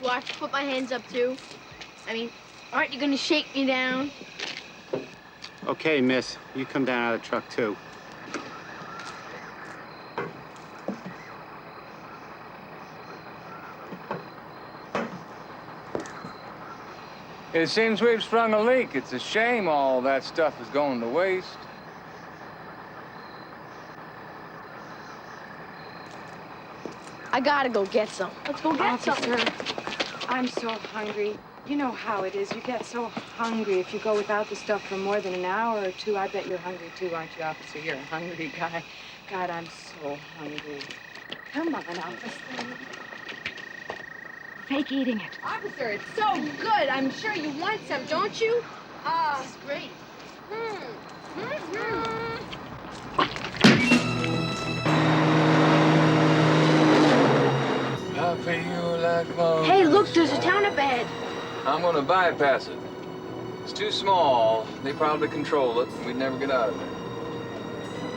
Do I have to put my hands up, too? I mean, aren't you gonna shake me down? Okay, miss. You come down out of the truck, too. It seems we've sprung a leak. It's a shame all that stuff is going to waste. I gotta go get some. Let's go get some. Officer, I'm so hungry. You know how it is. You get so hungry if you go without the stuff for more than an hour or two. I bet you're hungry too, aren't you, officer? You're a hungry guy. God, I'm so hungry. Come on, officer. Fake eating it. Officer, it's so good. I'm sure you want some, don't you? This is great. I feel like Moses. Hey, look, there's a town up ahead. I'm gonna bypass it. It's too small. They probably control it, and we'd never get out of there.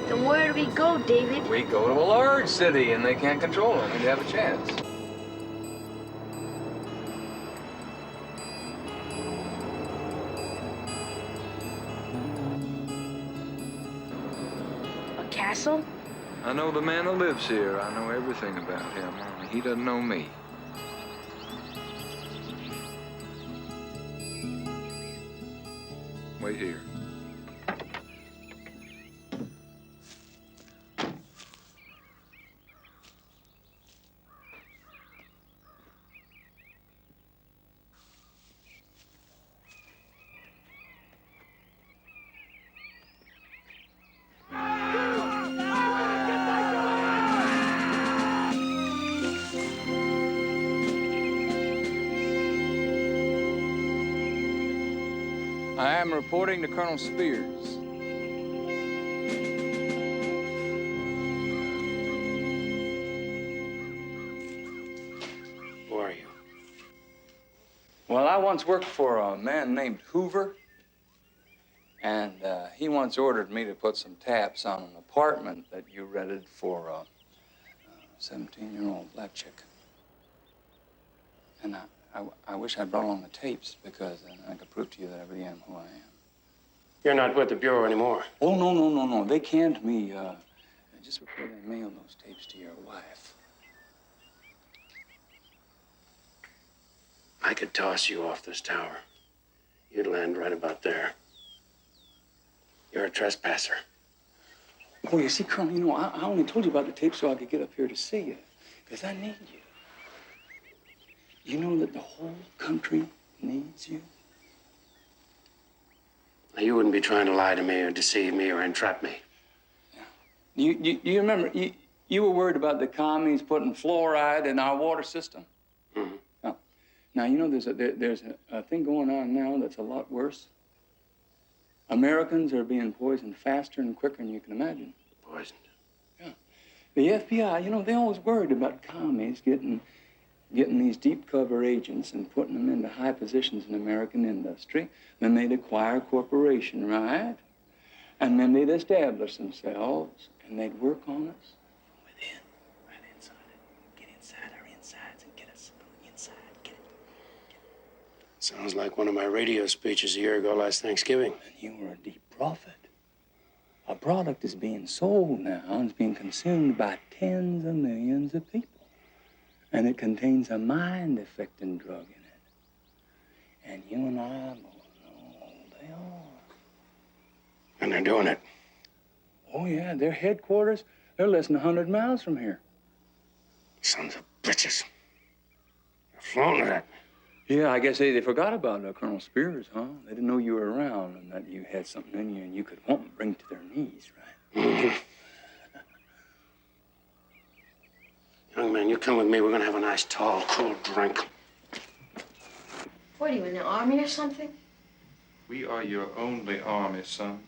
Then where do we go, David? We go to a large city, and they can't control it. We'd have a chance. A castle? I know the man who lives here. I know everything about him. Only he doesn't know me. Wait here. I am reporting to Colonel Spears. Who are you? Well, I once worked for a man named Hoover, and he once ordered me to put some taps on an apartment that you rented for a 17-year-old black chick. And I wish I'd brought along the tapes because then I could prove to you that I really am who I am. You're not with the Bureau anymore. Oh, no. They canned me just before they mailed those tapes to your wife. I could toss you off this tower. You'd land right about there. You're a trespasser. Oh, you see, Colonel, you know, I only told you about the tapes so I could get up here to see you, because I need you. You know that the whole country needs you? Now, you wouldn't be trying to lie to me or deceive me or entrap me. You remember, you were worried about the commies putting fluoride in our water system? Mm-hmm. Oh. Now, you know, there's a thing going on now that's a lot worse. Americans are being poisoned faster and quicker than you can imagine. Poisoned? Yeah. The FBI, you know, they always worried about commies getting these deep cover agents and putting them into high positions in American industry. Then they'd acquire a corporation, right? And then they'd establish themselves and they'd work on us from within, right inside it. Get inside our insides and get us from the inside. Get it. Sounds like one of my radio speeches a year ago last Thanksgiving. And you were a deep prophet. A product is being sold now and it's being consumed by tens of millions of people. And it contains a mind-affecting drug in it. And you and I both know they are. And they're doing it. Oh, yeah, their headquarters, they're less than 100 miles from here. Sons of bitches. They're flaunting it. Yeah, I guess they forgot about Colonel Spears, huh? They didn't know you were around and that you had something in you and you could want them to bring to their knees, right? Mm-hmm. Young man, you come with me. We're gonna have a nice, tall, cool drink. What are you, in the army or something? We are your only army, son.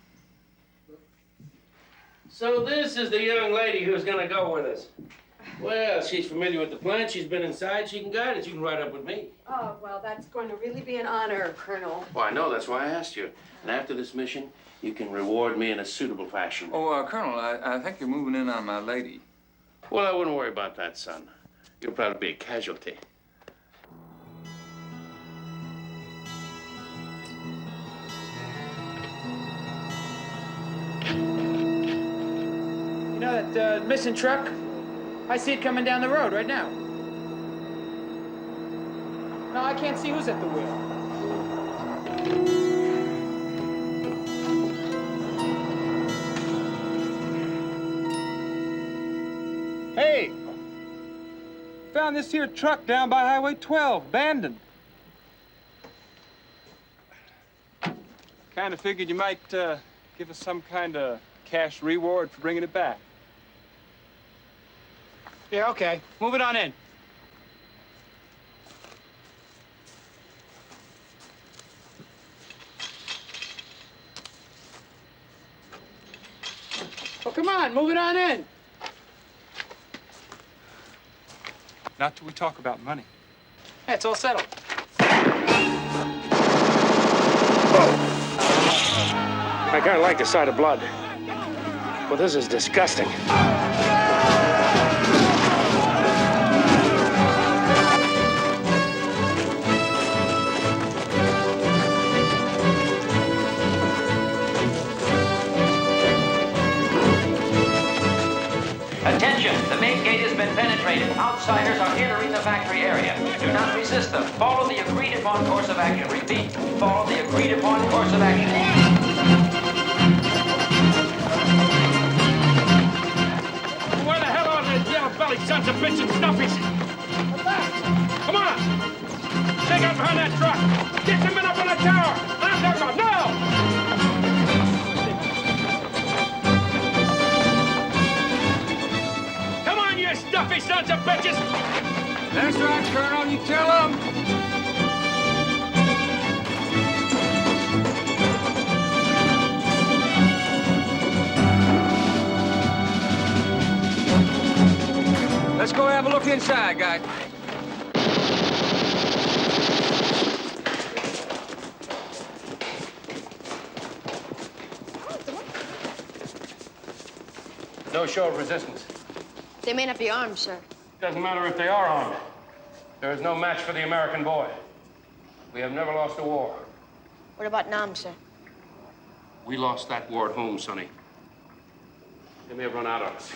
So this is the young lady who's gonna go with us. Well, she's familiar with the plant. She's been inside. She can guide us. You can ride up with me. Oh, well, that's going to really be an honor, Colonel. Well, I know. That's why I asked you. And after this mission, you can reward me in a suitable fashion. Oh, Colonel, I think you're moving in on my lady. Well, I wouldn't worry about that, son. You'll probably be a casualty. You know that missing truck? I see it coming down the road right now. No, I can't see who's at the wheel. Hey! Found this here truck down by Highway 12, abandoned. Kind of figured you might give us some kind of cash reward for bringing it back. Yeah, okay. Move it on in. Well, come on, move it on in. Not till we talk about money. Yeah, it's all settled. I kind of like the sight of blood. Well, this is disgusting. Attention, the main gate has been penetrated. Outsiders are entering the factory area. Do not resist them. Follow the agreed upon course of action. Repeat, follow the agreed upon course of action. Where the hell are those yellow-bellied sons of bitches and stuffies? Come on! Take out behind that truck! Get some men up on the tower! I'm talking about now! Come on, you stuffy sons of bitches! That's right, Colonel. You tell them. Let's go have a look inside, guys. No show of resistance. They may not be armed, sir. Doesn't matter if they are armed. There is no match for the American boy. We have never lost a war. What about Nam, sir? We lost that war at home, Sonny. They may have run out of us.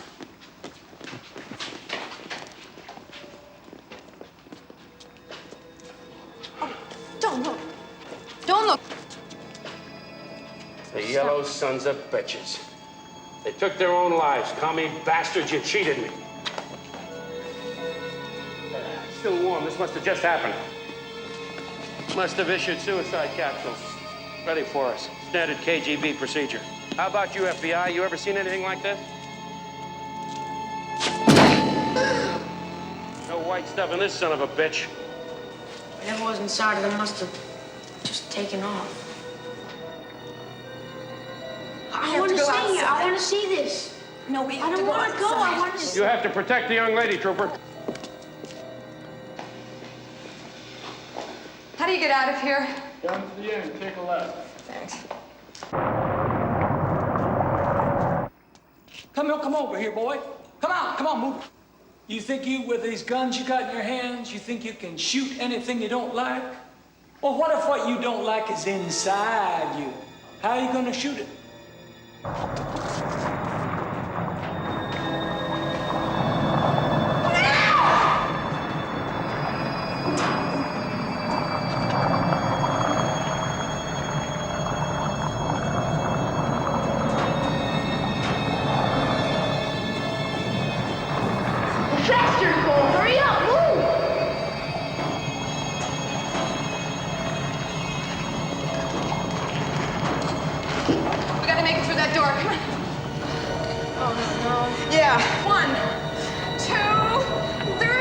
Don't look. Don't look. The yellow sons of bitches. They took their own lives. Commie bastards, you cheated me. Still warm. This must have just happened. Must have issued suicide capsules. Ready for us. Standard KGB procedure. How about you, FBI? You ever seen anything like this? No white stuff in this son of a bitch. Whatever was inside of them must have just taken off. I want to see. I want to see this. No, we have I to don't go want to go. I want to You have to protect the young lady, Trooper. How do you get out of here? Down to the end, take a left. Thanks. Come over here, boy. Come on, move. You think with these guns you got in your hands, you think you can shoot anything you don't like? Well, what if what you don't like is inside you? How are you gonna shoot it? Faster, Cole. Hurry up. Move. We gotta make it through that door. Come on. Oh, no. Yeah. 1, 2, 3.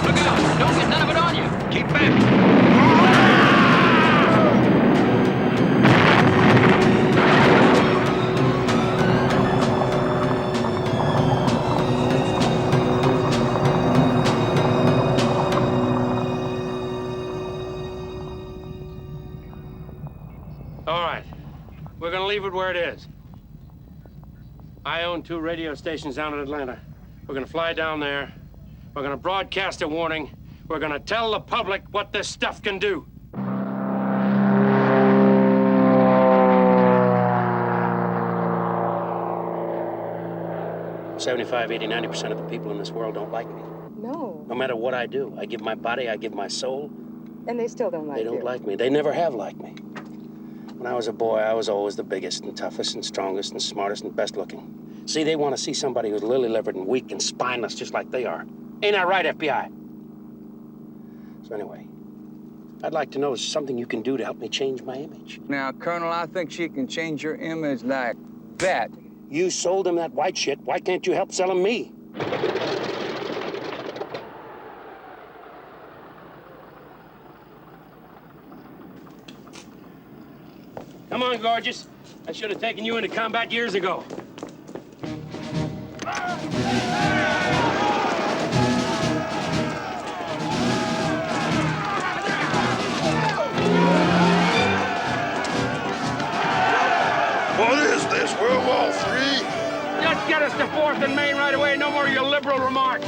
Look out! Don't get none of it on you. Keep back. All right. We're gonna leave it where it is. I own 2 radio stations down in Atlanta. We're gonna fly down there. We're gonna broadcast a warning. We're gonna tell the public what this stuff can do. "75, 80, 90% of the people in this world don't like me. No. No matter what I do. I give my body, I give my soul. And they still don't like They you. don't like me. They never have liked me. When I was a boy, I was always the biggest and toughest and strongest and smartest and best looking. See, they want to see somebody who's lily-livered and weak and spineless just like they are. Ain't that right, FBI? So anyway, I'd like to know is there something you can do to help me change my image? Now, Colonel, I think she can change your image like that. You sold him that white shit. Why can't you help sell him me? Come on, gorgeous. I should have taken you into combat years ago. What is this, World War III? Just get us to 4th and Main right away. No more of your liberal remarks.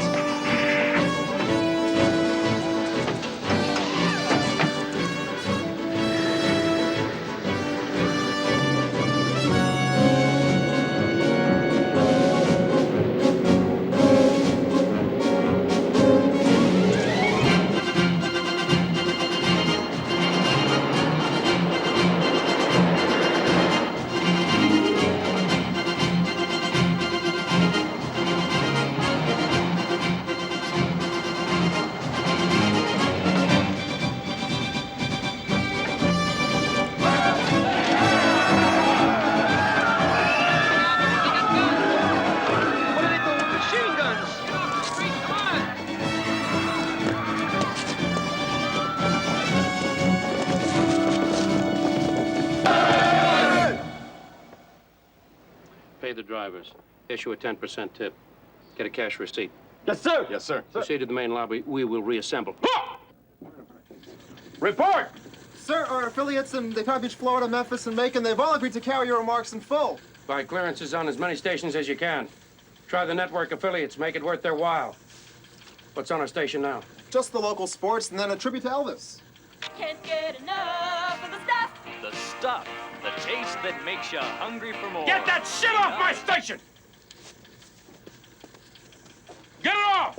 Pay the drivers. Issue a 10% tip. Get a cash receipt. Yes, sir. Yes, sir. Proceed to the main lobby. We will reassemble. Report! Sir, our affiliates in the Palm Beach, Florida, Memphis, and Macon, they've all agreed to carry your remarks in full. Buy clearances on as many stations as you can. Try the network affiliates, make it worth their while. What's on our station now? Just the local sports, and then a tribute to Elvis. Can't get enough of the stuff. The stuff, the taste that makes you hungry for more. Get that shit off my station! Get it off!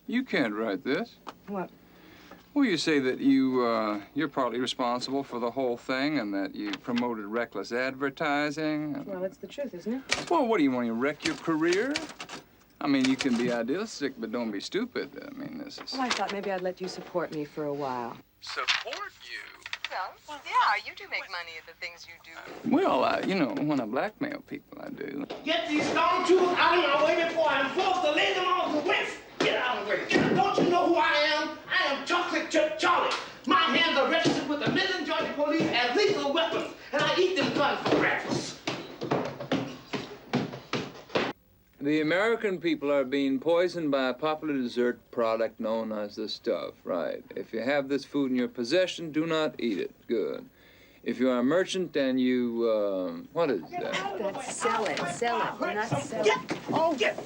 You can't write this. What? Well, you say that you're partly responsible for the whole thing and that you promoted reckless advertising. Well, it's the truth, isn't it? Well, what do you want to wreck your career? I mean, you can be idealistic, but don't be stupid. I mean, this is... Well, I thought maybe I'd let you support me for a while. Support you? Well, yeah, you do make money at the things you do. Well, you know, when I blackmail people, I do. Get these stone tools out of my way before I'm forced to lay them on the waist. Get out of the way. Don't you know who I am? I am Chocolate Chip Charlie. My hands are registered with the Midland, Georgia Police as lethal weapons, and I eat them guns for breakfast. The American people are being poisoned by a popular dessert product known as the stuff, right? If you have this food in your possession, do not eat it. Good. If you are a merchant and you, what is that? That's sell it. We're not selling. Get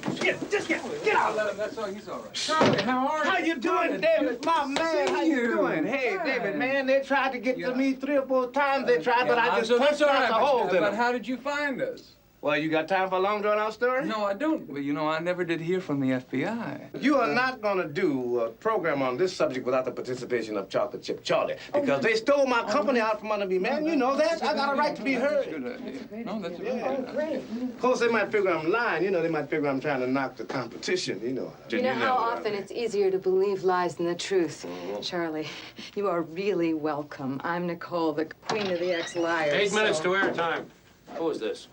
out. Let him, that's all, he's all right. Charlie, how you doing, David? My man, how you doing? Hey, David, man, they tried to get to me 3 or 4 times. They tried, but I just punched out the holes in them. But how did you find us? Well, you got time for a long drawn-out story? No, I don't. Well, you know, I never did hear from the FBI. You are not going to do a program on this subject without the participation of Chocolate Chip Charlie, because they stole my company out from under me, man. You know that. I got a right to be heard. That's a good idea. No, that's a good idea. Great. Of course, they might figure I'm lying. You know, they might figure I'm trying to knock the competition, you know. You know how often it's easier to believe lies than the truth. Charlie, you are really welcome. I'm Nicole, the queen of the ex-liars. 8 minutes to airtime. Who is this?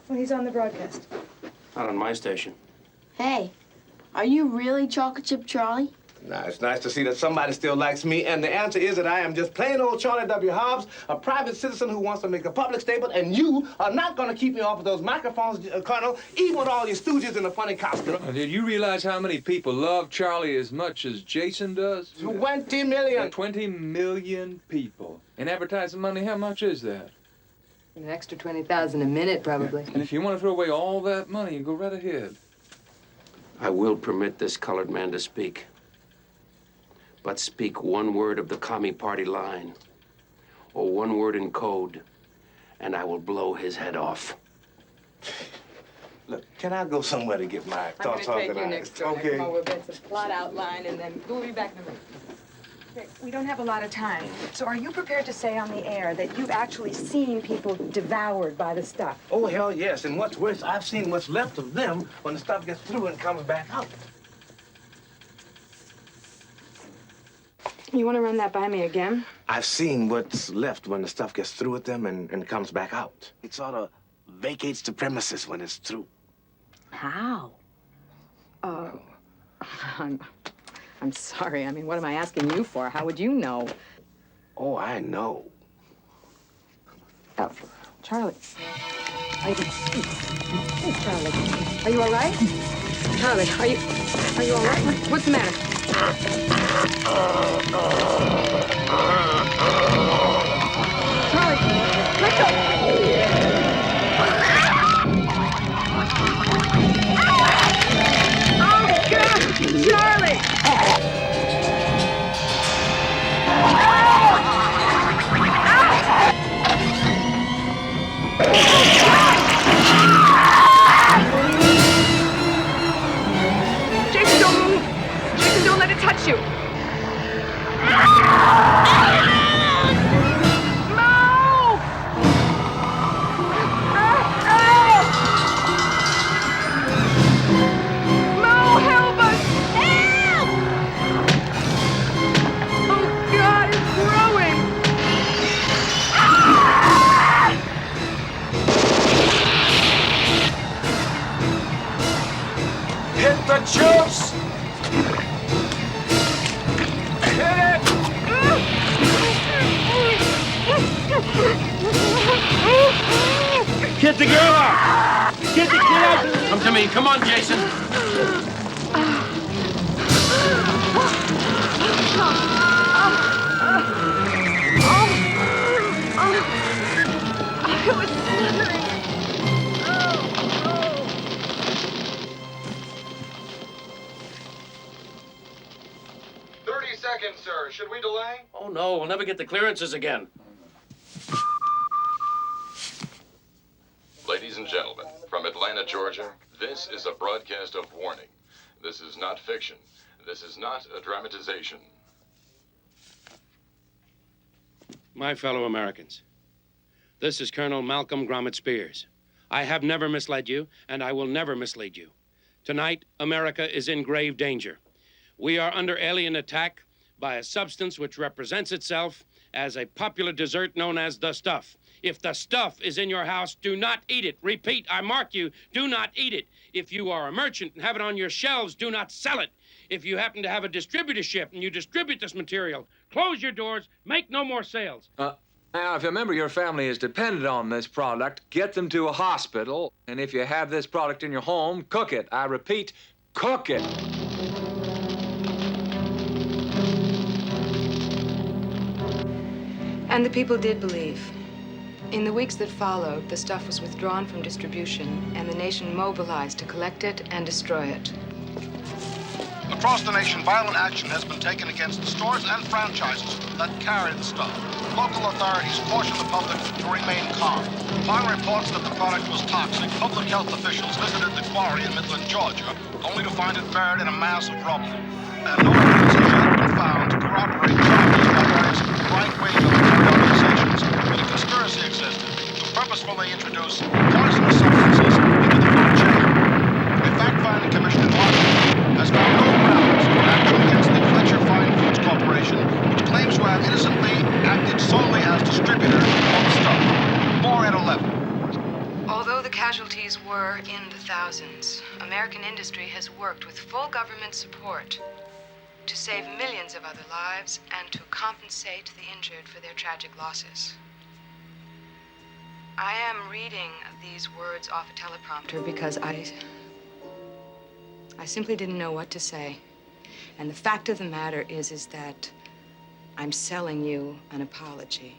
Well, he's on the broadcast. Not on my station. Hey, are you really Chocolate Chip Charlie? Now, it's nice to see that somebody still likes me, and the answer is that I am just plain old Charlie W. Hobbs, a private citizen who wants to make a public statement, and you are not going to keep me off of those microphones, Colonel, even with all your stooges in a funny costume. Did you realize how many people love Charlie as much as Jason does? 20 million. 20 million people. In advertising money, how much is that? An extra 20,000 a minute, probably. And if you want to throw away all that money, you go right ahead. I will permit this colored man to speak. But speak one word of the Commie Party line, or one word in code, and I will blow his head off. Look, can I go somewhere to get my thoughts I'm going to take you organized? next door. Okay. Come on, we'll get some plot outline, and then we'll be back in a minute. We don't have a lot of time. So are you prepared to say on the air that you've actually seen people devoured by the stuff? Oh, hell yes. And what's worse, I've seen what's left of them when the stuff gets through and comes back out. You want to run that by me again? I've seen what's left when the stuff gets through with them and comes back out. It sort of vacates the premises when it's through. How? I'm sorry. I mean, what am I asking you for? How would you know? Oh, I know. Oh, Charlie. Charlie, are you all right? Charlie, are you all right? What's the matter? Charlie, let go! Oh, God! Charlie! Jason, don't move! Jason, don't let it touch you! The juice! Hit it! Get the girl out! Get out! Come to me. Come on, Jason. I was smothering. 30 seconds, sir. Should we delay? Oh, no, we'll never get the clearances again. Ladies and gentlemen, from Atlanta, Georgia, this is a broadcast of warning. This is not fiction. This is not a dramatization. My fellow Americans, this is Colonel Malcolm Gromit Spears. I have never misled you, and I will never mislead you. Tonight, America is in grave danger. We are under alien attack by a substance which represents itself as a popular dessert known as the stuff. If the stuff is in your house, do not eat it. Repeat, I mark you, do not eat it. If you are a merchant and have it on your shelves, do not sell it. If you happen to have a distributorship and you distribute this material, close your doors, make no more sales. Now, if a member of your family is dependent on this product, get them to a hospital. And if you have this product in your home, cook it. I repeat, cook it. And the people did believe. In the weeks that followed, the stuff was withdrawn from distribution, and the nation mobilized to collect it and destroy it. Across the nation, violent action has been taken against the stores and franchises that carry the stuff. Local authorities caution the public to remain calm. Upon reports that the product was toxic, public health officials visited the quarry in Midland, Georgia, only to find it buried in a mass of rubble. And no evidence has yet been found to corroborate charges by various right-wing military organizations that a conspiracy existed to purposefully introduce poisonous substances into the food chain. A fact-finding commission in Washington has found no grounds for action against the Fletcher Fine Foods Corporation, which claims to have innocently acted solely as distributor of the stuff. More at 11. Although the casualties were in the thousands, American industry has worked with full government support to save millions of other lives and to compensate the injured for their tragic losses. I am reading these words off a teleprompter because I simply didn't know what to say. And the fact of the matter is that I'm selling you an apology.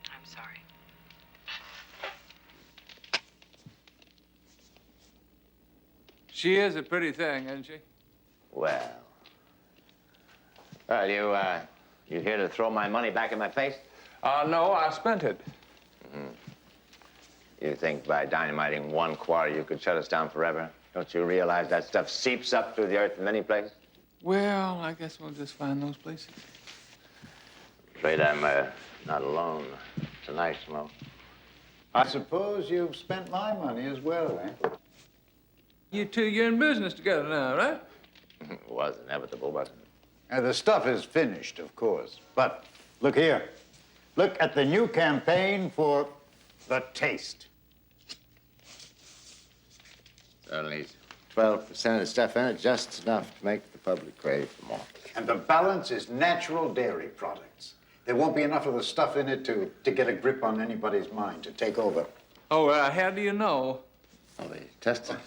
I'm sorry. She is a pretty thing, isn't she? Well, you here to throw my money back in my face? No, I spent it. You think by dynamiting one quarry you could shut us down forever? Don't you realize that stuff seeps up through the earth in many places? Well, I guess we'll just find those places. Afraid I'm not alone tonight, Smoke. I suppose you've spent my money as well, eh? You two, you're in business together now, right? It was inevitable, wasn't it? The stuff is finished, of course. But look here. Look at the new campaign for the taste. Certainly 12% of the stuff in it, just enough to make the public crave for more. And the balance is natural dairy products. There won't be enough of the stuff in it to get a grip on anybody's mind, to take over. Oh, how do you know? Well, they tested it.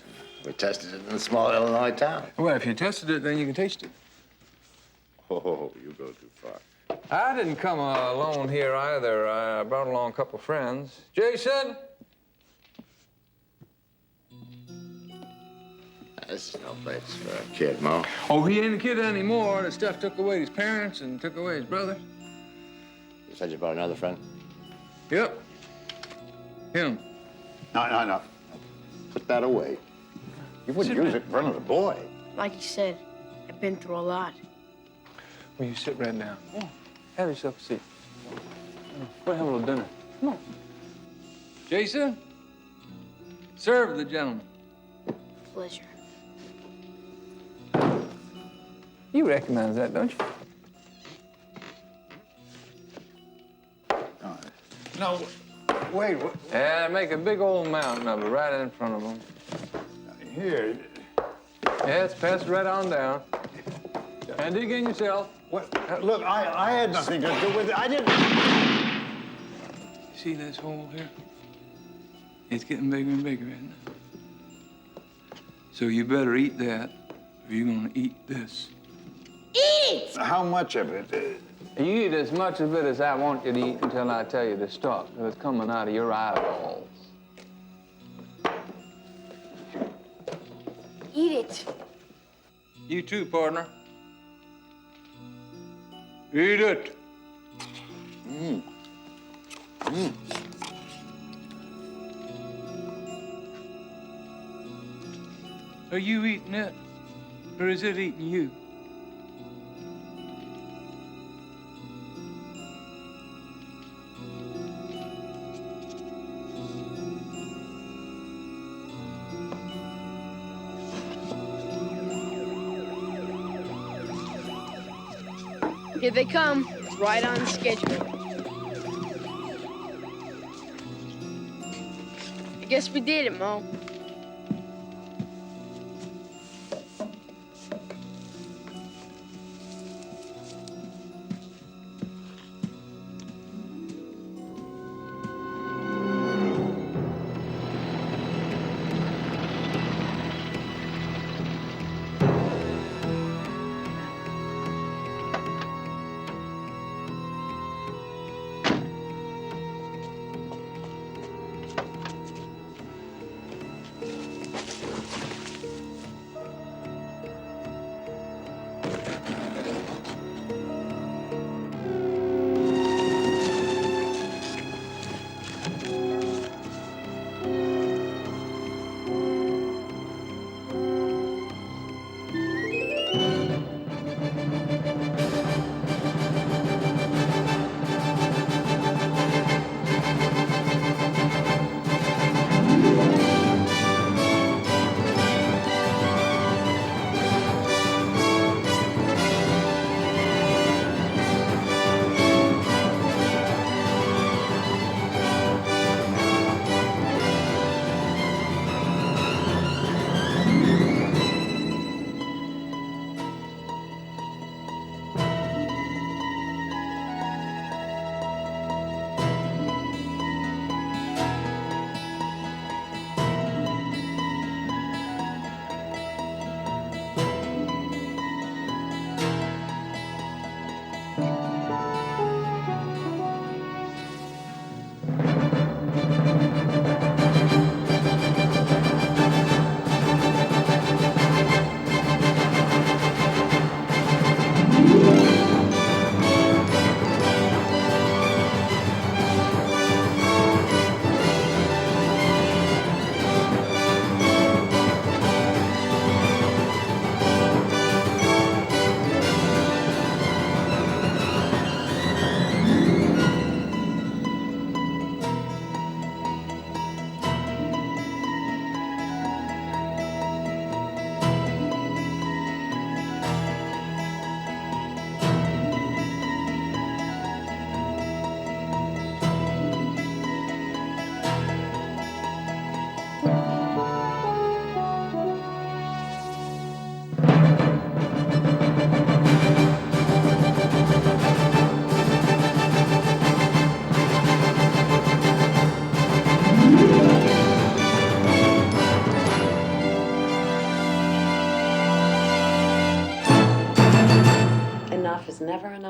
We tested it in a small Illinois town. Well, if you tested it, then you can taste it. Oh, you go too far. I didn't come alone here either. I brought along a couple friends. Jason? This is no place for a kid, Mo. Oh, he ain't a kid anymore. The stuff took away his parents and took away his brother. You said you brought another friend? Yep. Him. No. Put that away. You wouldn't use it in front of the boy. Like you said, I've been through a lot. Will you sit right down? Come on. Have yourself a seat. We'll have a little dinner. Come on. Jason, serve the gentleman. Pleasure. You recognize that, don't you? No, wait. Yeah, make a big old mountain of it right in front of them. Here. Yeah, it's passed right on down. And dig in yourself. What? Look, I had nothing to do with it. I didn't. See this hole here? It's getting bigger and bigger, isn't it? So you better eat that, or you're gonna eat this. Eat! How much of it? You eat as much of it as I want you to eat until I tell you to stop, because it's coming out of your eyeballs. Eat it. You too, partner. Eat it. Mm. Mm. Are you eating it, or is it eating you? Here they come, right on schedule. I guess we did it, Mo. Enough is never enough.